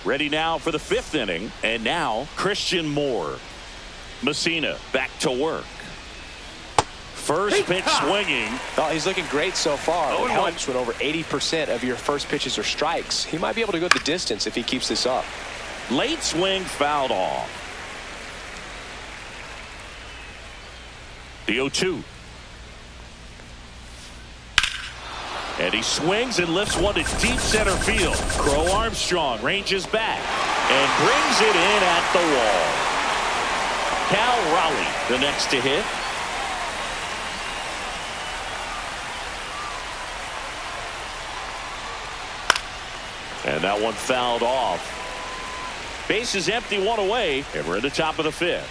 Ready now for the 5th inning. And now Christian Moore. Messina back to work. First pitch swinging. Oh, he's looking great so far. It 0-1. helps when over 80% of your first pitches are strikes. He might be able to go the distance if he keeps this up. Late swing fouled off. The 0-2. And he swings and lifts one to deep center field. Crow Armstrong ranges back and brings it in at the wall. Cal Raleigh the next to hit. And that one fouled off. Base is empty, 1 away, and we're at the top of the 5th.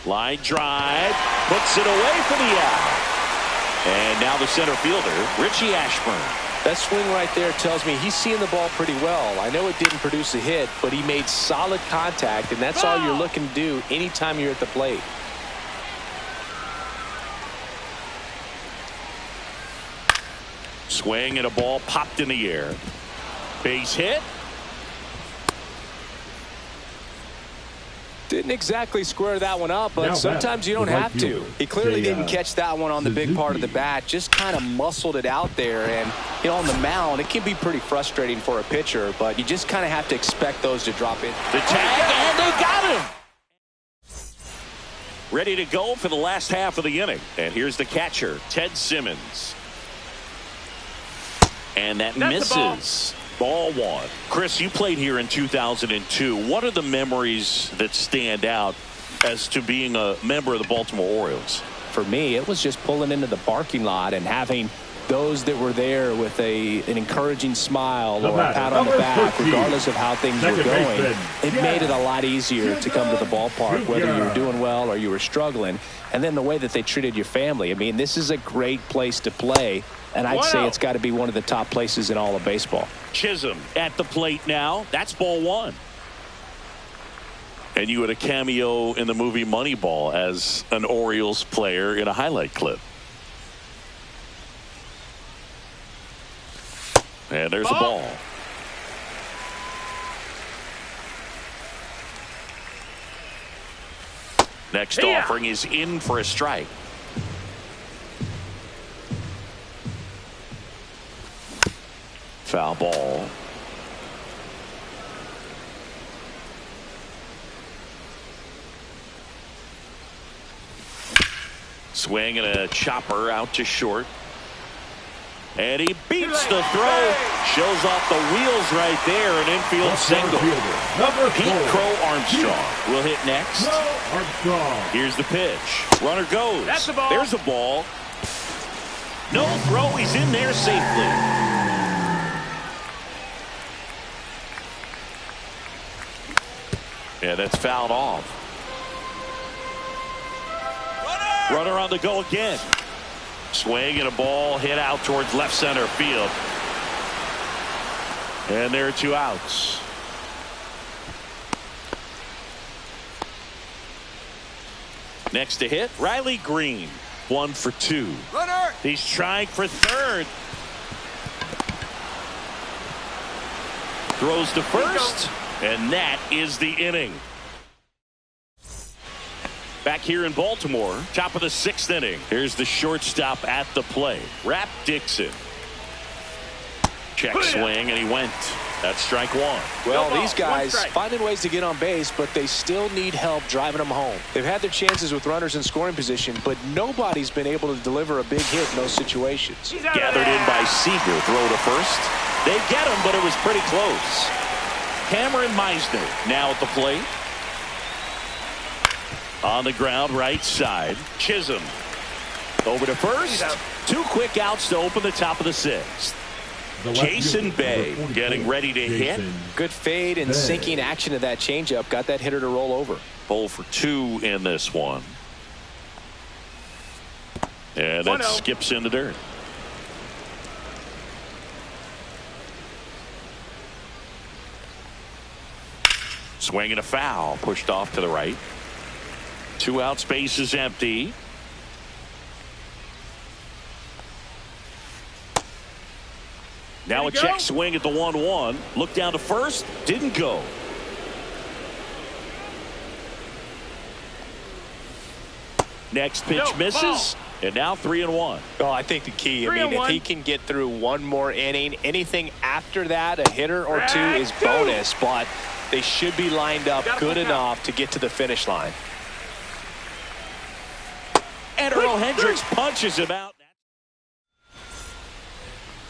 Line drive, puts it away for the out. And now the center fielder, Richie Ashburn. That swing right there tells me he's seeing the ball pretty well. I know it didn't produce a hit, but he made solid contact, and that's all you're looking to do anytime you're at the plate. Swing and a ball popped in the air. Base hit. Didn't exactly square that one up, but Now sometimes you don't the right have to. fielder, He clearly J.R. didn't catch that one on the big part of the Suzuki. bat. Just kind of muscled it out there. And, you know, on the mound, it can be pretty frustrating for a pitcher, but you just kind of have to expect those to drop in. The tag, and they got him. Ready to go for the last half of the inning. And here's the catcher, Ted Simmons. And that That's the ball. misses. Ball 1. Chris, you played here in 2002. What are the memories that stand out as to being a member of the Baltimore Orioles? For me, it was just pulling into the parking lot and having those that were there with an encouraging smile The or a batter, pat on the number back, 14, regardless of how things were second going. baseman, It made it a lot easier to come to the ballpark, whether you were doing well or you were struggling. And then the way that they treated your family. I mean, this is a great place to play, and I'd say it's got to be one of the top places in all of baseball. Chisholm at the plate now. That's ball 1. And you had a cameo in the movie Moneyball as an Orioles player in a highlight clip. And there's a ball. Next offering is in for a strike. Foul ball. Swing and a chopper out to short. And he beats the throw. Shows off the wheels right there. An infield single. Pete Crow Armstrong will hit next. Here's the pitch. Runner goes. That's the ball. There's a ball. No throw. He's in there safely. Yeah, that's fouled off. Runner on the go again. Swing and a ball hit out towards left center field. And there are 2 outs. Next to hit, Riley Green. 1 for 2. Runner. He's trying for third. Throws to first. And that is the inning. Back here in Baltimore, top of the 6th inning. Here's the shortstop at the plate, Rap Dixon. Check swing, and he went. That's strike 1. Well, these guys finding ways to get on base, but they still need help driving them home. They've had their chances with runners in scoring position, but nobody's been able to deliver a big hit in those situations. Gathered in by Seager. Throw to first. They get him, but it was pretty close. Cameron Meisner now at the plate. On the ground, right side. Chisholm over to first. 2 quick outs to open the top of the 6th. Jason Bay getting ready to hit. Good fade and sinking action of that changeup. Got that hitter to roll over. 0 for 2 in this one. And that skips in the dirt. Swing and a foul. Pushed off to the right. 2 out, space is empty. Now a check swing at the 1-1. Look down to first. Didn't go. Next pitch misses. And now 3-1. Oh, I think the key, if he can get through 1 more inning, anything after that, a hitter or 2 is bonus, but they should be lined up good enough to get to the finish line. And Earl Hendricks punches him out.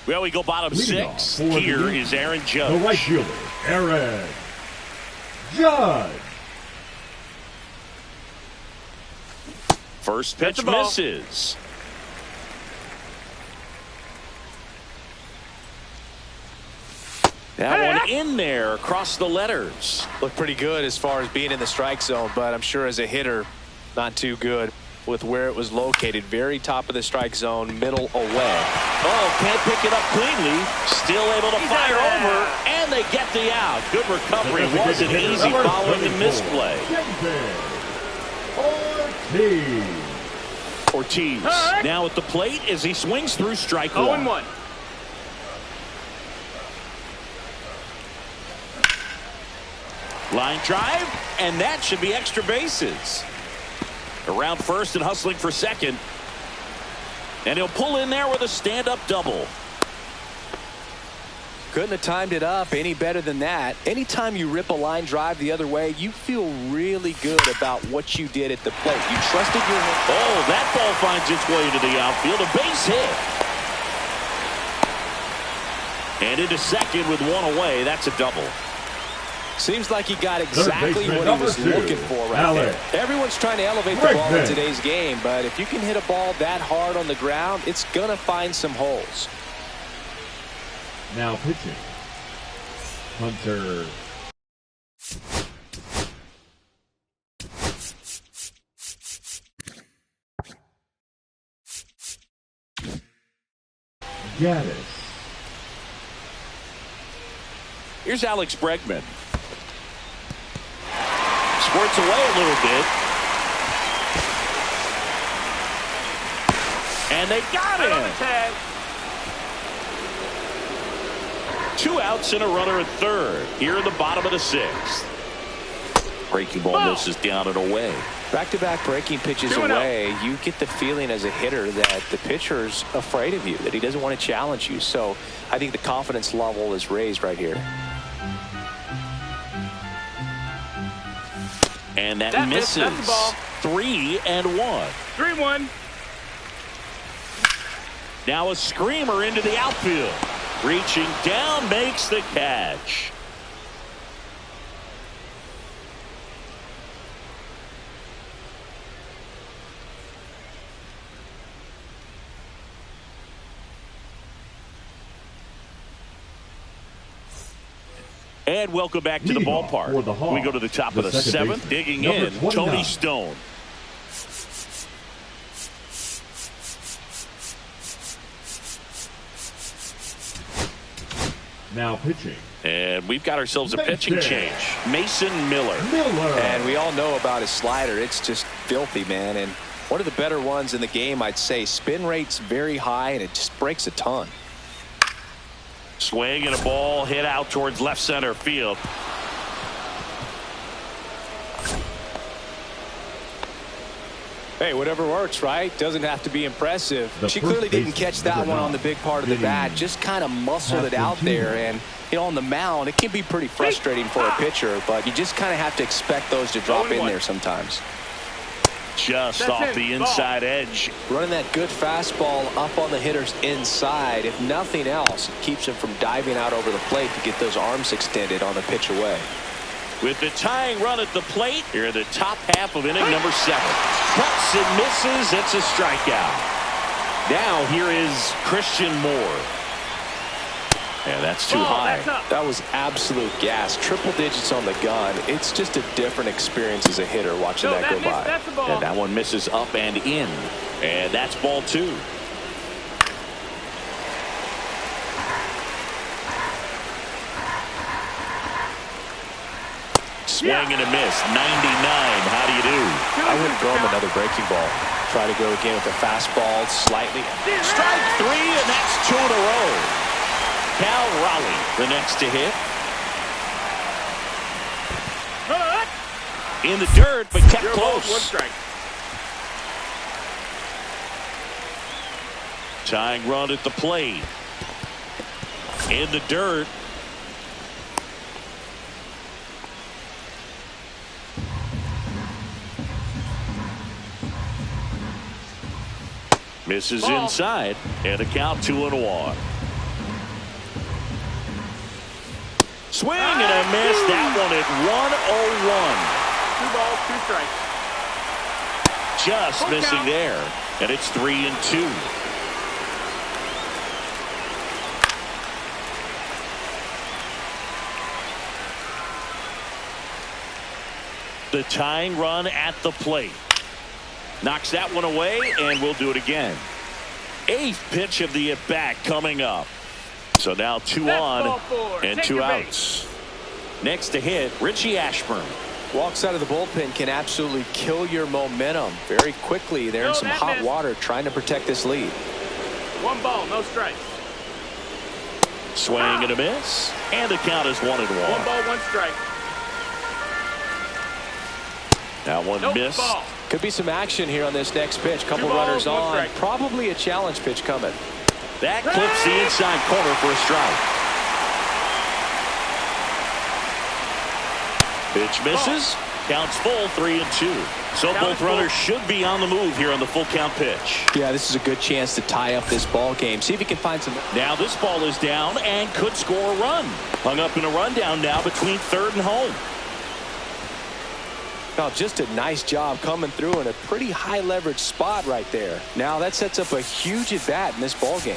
Well, we go bottom 6. Here is Aaron Judge. The right fielder, Aaron Judge. First pitch misses. That one in there across the letters. Looked pretty good as far as being in the strike zone, but I'm sure as a hitter, not too good with where it was located. Very top of the strike zone, middle away. Oh, can't pick it up cleanly. Still able to fire over, and they get the out. Good recovery. Wasn't easy following the misplay. Ortiz now at the plate as he swings through strike 1. 0-1. Line drive, and that should be extra bases. Around first and hustling for second. And he'll pull in there with a stand-up double. Couldn't have timed it up any better than that. Anytime you rip a line drive the other way, you feel really good about what you did at the plate. You trusted your hit. Oh, that ball finds its way into the outfield. A base hit. And into second with 1 away. That's a double. Seems like he got exactly what he was looking for right there. Everyone's trying to elevate the ball in today's game, but if you can hit a ball that hard on the ground, it's going to find some holes. Now pitching, Hunter Gaddis. Here's Alex Bregman. Squirts away a little bit. And they got him. 2 outs and a runner at third. Here in the bottom of the 6th. Breaking ball misses down and away. Back-to-back breaking pitches 2-0. away, you get the feeling as a hitter that the pitcher's afraid of you, that he doesn't want to challenge you. So I think the confidence level is raised right here. And that misses. That's the ball. 3-1. 3-1. Now a screamer into the outfield. Reaching down, makes the catch. And welcome back to the Leading off ballpark. for the Hawks, We go to the top the of the second seventh. baseman, Digging number in, 29. Tony Stone. Now pitching. And we've got ourselves a pitching Mason. change. Mason Miller. Miller. And we all know about his slider. It's just filthy, man. And one of the better ones in the game, I'd say. Spin rate's very high, and it just breaks a ton. Swing and a ball hit out towards left center field. Hey, whatever works, right? Doesn't have to be impressive. The She first clearly didn't baseman catch that is a one on the knock. big part of the bat. Just kind of muscled it out there. And, you know, on the mound, it can be pretty frustrating for a pitcher, but you just kind of have to expect those to drop in 0-1. there sometimes. Just That's off it. the Ball. inside edge. Running that good fastball up on the hitter's inside. If nothing else, it keeps him from diving out over the plate to get those arms extended on the pitch away. With the tying run at the plate, here in the top half of inning number 7. Cuts and misses. It's a strikeout. Now here is Christian Moore. And that's too Ball, high. that's up. That was absolute gas. Triple digits on the gun. It's just a different experience as a hitter watching No, that go missed. by. That's the ball. And that one misses up and in. And that's ball 2. Swing and a miss. 99. How do you do? I wouldn't throw him another breaking ball. Try to go again with a fastball slightly. Strike 3, and that's 2 in a row. Cal Raleigh, the next to hit. In the dirt, but kept Zero balls, close. 1 strike. Tying run at the plate. In the dirt. Misses Ball. inside, and a count 2-1. Swing and a miss. That one at 101. 2 balls, 2 strikes. Just Full missing count. there, and it's 3-2. The tying run at the plate. Knocks that one away, and we'll do it again. 8th pitch of the at-bat coming up. So now 2 That's on ball 4. and Take 2 your bait. outs. Next to hit, Richie Ashburn. Walks out of the bullpen can absolutely kill your momentum very quickly. They're in No, some that hot missed. water trying to protect this lead. 1 ball, no strikes. Swing and a miss, and the count is 1-1. 1 ball, 1 strike. That one Nope, missed. ball. Could be some action here on this next pitch. Couple 2 balls, runners 1 on. strike. Probably a challenge pitch coming. That clips the inside corner for a strike. Pitch misses. Counts full, 3-2. So Count both full. runners should be on the move here on the full count pitch. Yeah, this is a good chance to tie up this ball game. See if he can find some. Now this ball is down and could score a run. Hung up in a rundown now between third and home. Oh, just a nice job coming through in a pretty high leverage spot right there. Now that sets up a huge at bat in this ball game.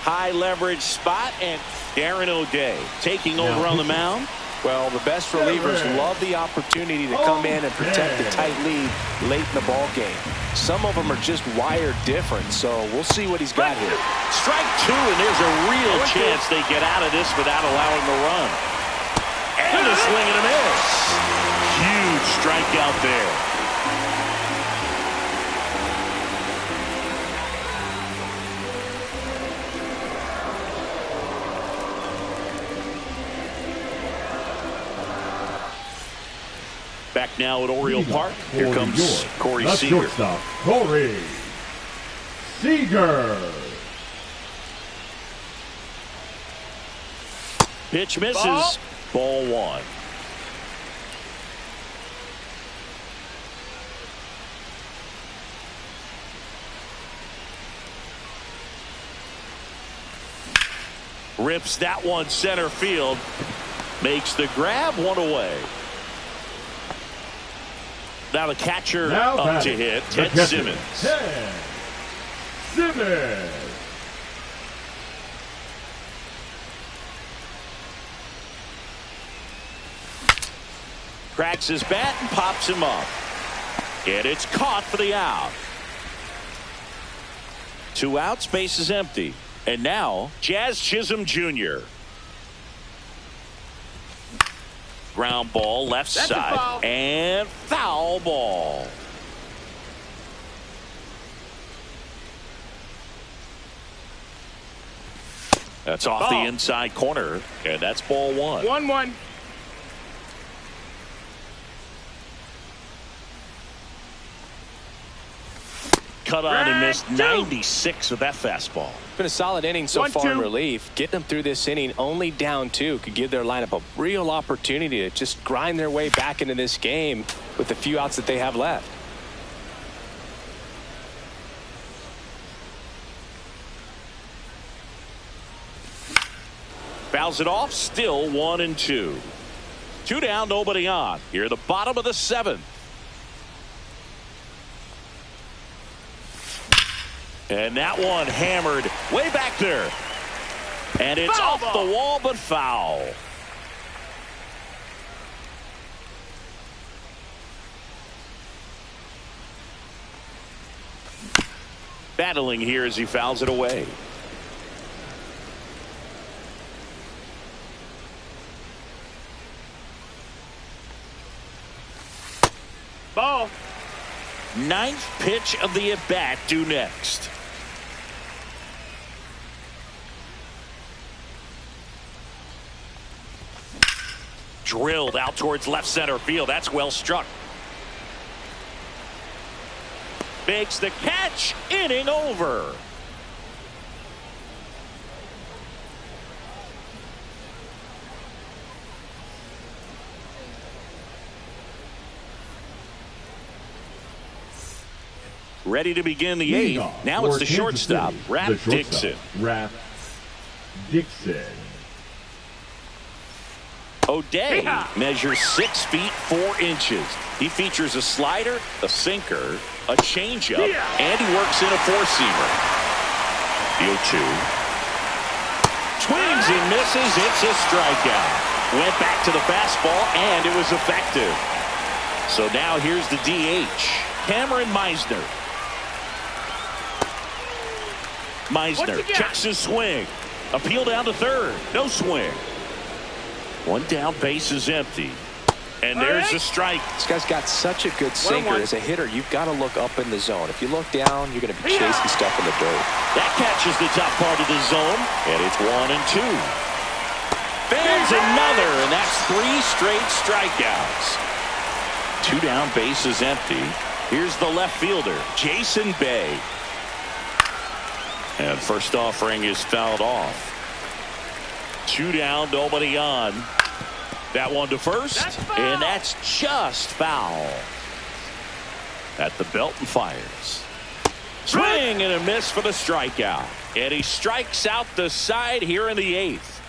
High leverage spot, and Darren O'Day taking over on the mound. Well, the best relievers love the opportunity to come in and protect the tight lead late in the ball game. Some of them are just wired different, so we'll see what he's got here. Strike 2, and there's a real chance they get out of this without allowing a run. And a swing and a miss. Huge strikeout there. Back now at Oriole Park. Here comes Corey the Seager. Shortstop, Corey Seager. Pitch misses. Ball one. Rips that one center field. Makes the grab, one away. Now the catcher Now up to batting, hit, the Ted catcher, Simmons. Ted Simmons. Cracks his bat and pops him up. And it's caught for the out. 2 outs, base is empty. And now, Jazz Chisholm Jr. Ground ball, left That's a side. foul. And foul ball. That's off the Ball. inside corner. And that's ball one. 1-1. Cut on and missed Strike two. 96 with that fastball. Been a solid inning so far in 1-2. relief. Getting them through this inning only down 2 could give their lineup a real opportunity to just grind their way back into this game with the few outs that they have left. Fouls it off, still 1-2. 2 down, nobody on. Here at the bottom of the 7th. And that one hammered way back there. And it's Foul off ball. the wall, but foul. Battling here as he fouls it away. Ball. 9th pitch of the at-bat due next. Drilled out towards left center field. That's well struck. Makes the catch. Inning over. Ready to begin the 8th. Now it's the shortstop, Raph Dixon. Raph Dixon. O'Day Yeah. measures 6 feet 4 inches. He features a slider, a sinker, a changeup, Yeah. and he works in a 4-seamer. The 0-2. Swings and misses. It's a strikeout. Went back to the fastball, and it was effective. So now here's the DH, Cameron Meisner. What's Meisner he got? checks his swing. Appeal down to third. No swing. 1 down, base is empty. And there's a strike. This guy's got such a good sinker. 1-1. As a hitter, you've got to look up in the zone. If you look down, you're going to be chasing stuff in the dirt. That catches the top part of the zone. And it's 1-2. Fans another, and that's 3 straight strikeouts. 2 down, base is empty. Here's the left fielder, Jason Bay. And first offering is fouled off. 2 down, nobody on. That one to first, That's foul. and that's just foul. At the belt and fires. Swing and a miss for the strikeout. And he strikes out the side here in the 8th.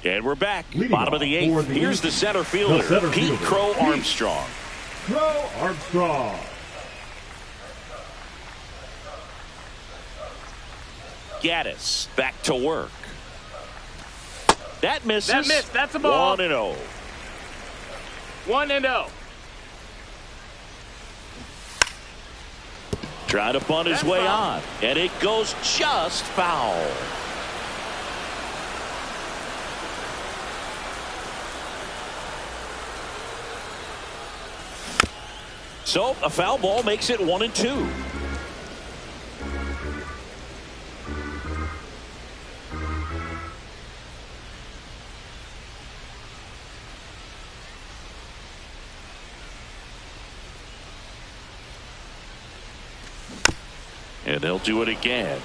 And we're back. Leading Bottom of the off for 8th. the Here's the center fielder, Pete fielder, Crow Pete Armstrong. Crow Armstrong. Gaddis back to work. That misses. That missed. That's a ball. 1-0. 1-0. Trying to bunt his That's way foul. on. And it goes just foul. So a foul ball makes it 1-2. And they'll do it again.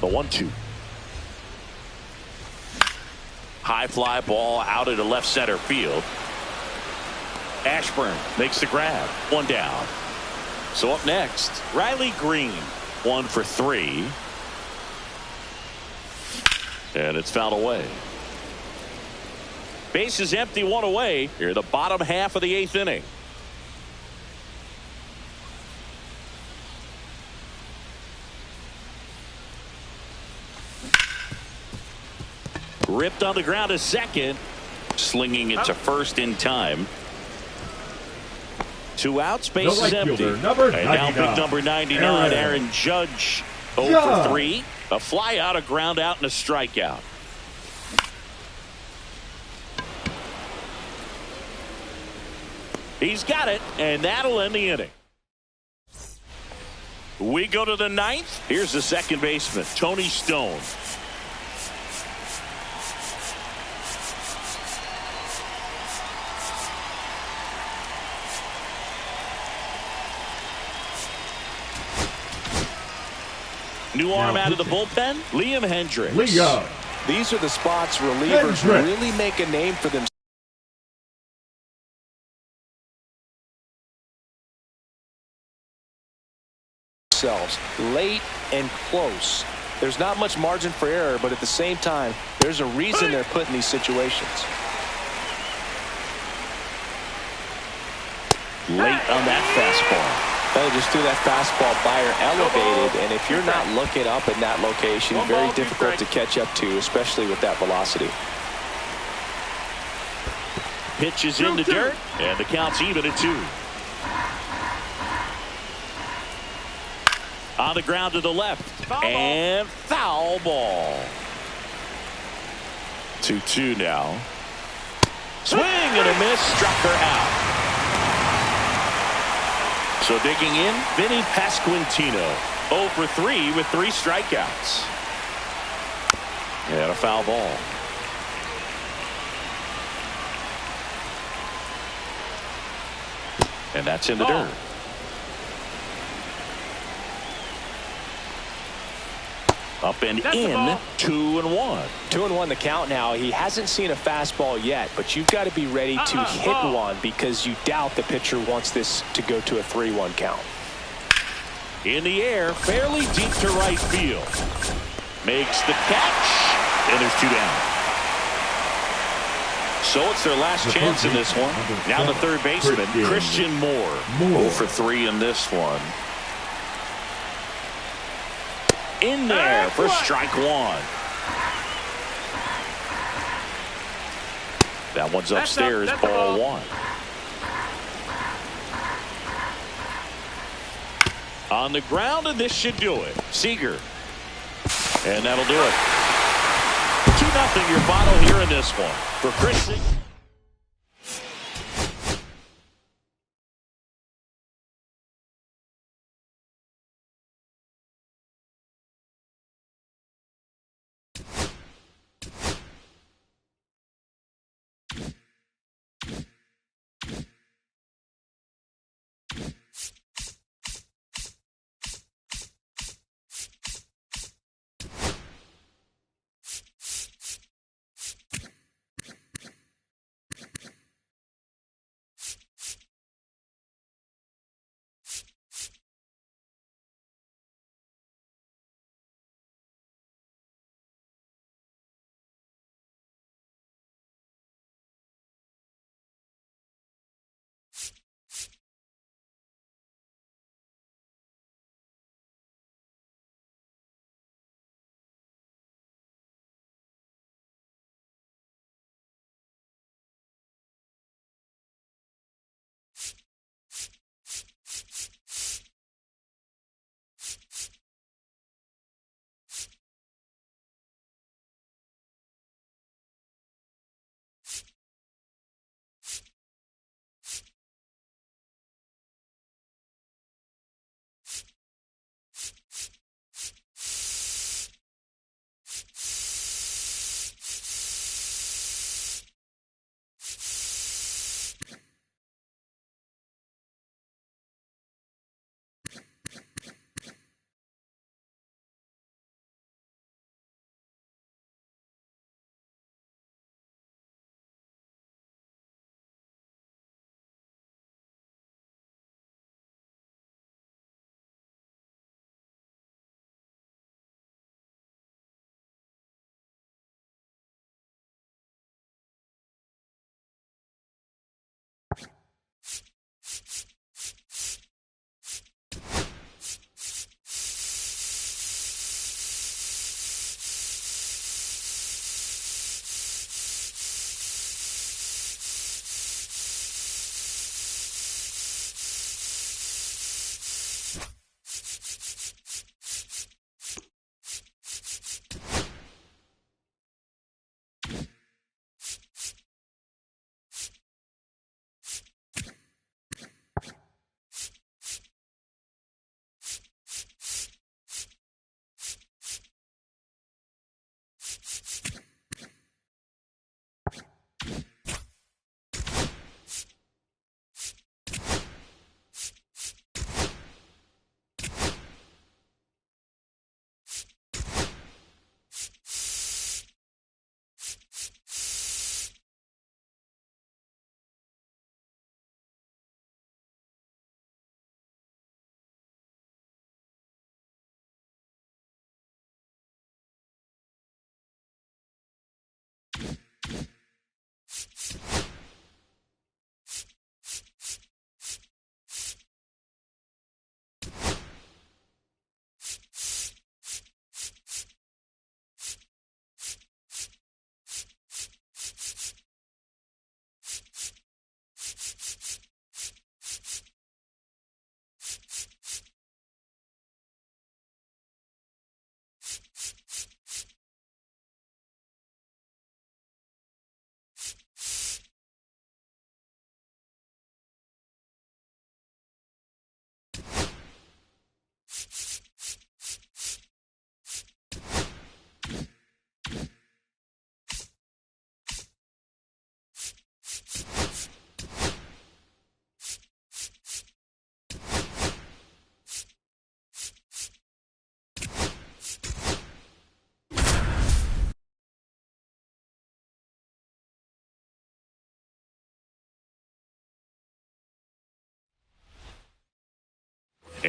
The 1-2. High fly ball out into left center field. Ashburn makes the grab. One down. So up next, Riley Green. 1 for 3. And it's fouled away. Base is empty, 1 away. Here in the bottom half of the 8th inning. Ripped on the ground to second. Slinging it to first in time. 2 outs, base is empty. And now big number 99, Aaron Judge. 0 for 3. A fly out, a ground out, and a strikeout. He's got it, and that'll end the inning. We go to the 9th. Here's the second baseman, Tony Stone. New arm out of the bullpen, Liam Hendricks. These are the spots relievers really make a name for themselves. Late and close. There's not much margin for error, but at the same time, there's a reason they're put in these situations. Late on that fastball. They just threw that fastball by or elevated, and if you're not looking up in that location, very difficult to catch up to, especially with that velocity. Pitch is in the dirt, and the count's even at 2. On the ground to the left, and foul ball. 2-2 now. Swing and a miss, struck her out. So digging in, Vinny Pasquantino. 0 for 3 with 3 strikeouts. And a foul ball. And that's in the dirt. Up and in, 2-1. 2-1 the count now. He hasn't seen a fastball yet, but you've got to be ready to hit one because you doubt the pitcher wants this to go to a 3-1 count. In the air, fairly deep to right field. Makes the catch, and there's 2 down. So it's their last chance in this one. Now the third baseman, Christian Moore. 0 for 3 in this one. In there for strike 1. That one's upstairs, ball 1. On the ground, and this should do it. Seager. And that'll do it. 2-0 your final here in this one. For Chris.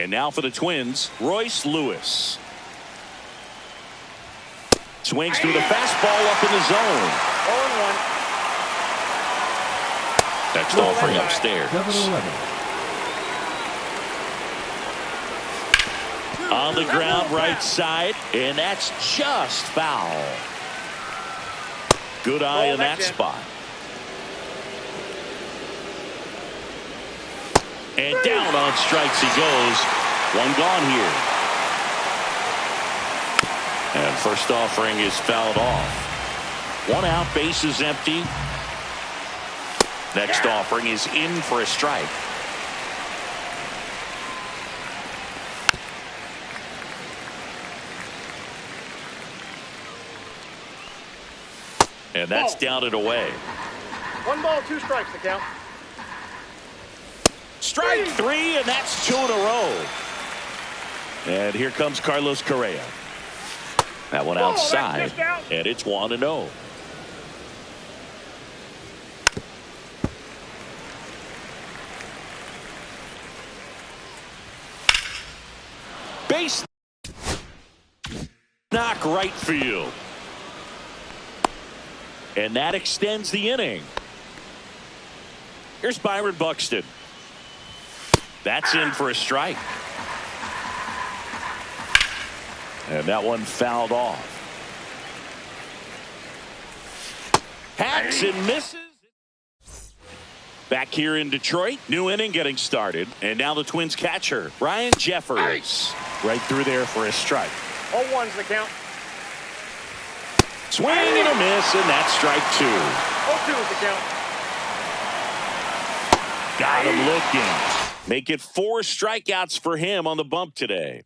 And now for the Twins, Royce Lewis. Swings through the fastball up in the zone. 0-1. Next offering upstairs. 7-11. On the ground right side, and that's just foul. Good eye in that spot. And down on strikes he goes. One gone here. And first offering is fouled off. One out, base is empty. Next offering is in for a strike. And that's down and away. 1 ball, 2 strikes to count. Strike 3, and that's 2 in a row. And here comes Carlos Correa. That one outside, and it's 1-0. Base knock right field. And that extends the inning. Here's Byron Buxton. That's in for a strike. And that one fouled off. Hacks and misses. Back here in Detroit, new inning getting started. And now the Twins catcher, Ryan Jeffers. Right through there for a strike. 0-1's the count. Swing and a miss, and that's strike 2. 0-2 is the count. Got him looking. Make it 4 strikeouts for him on the bump today.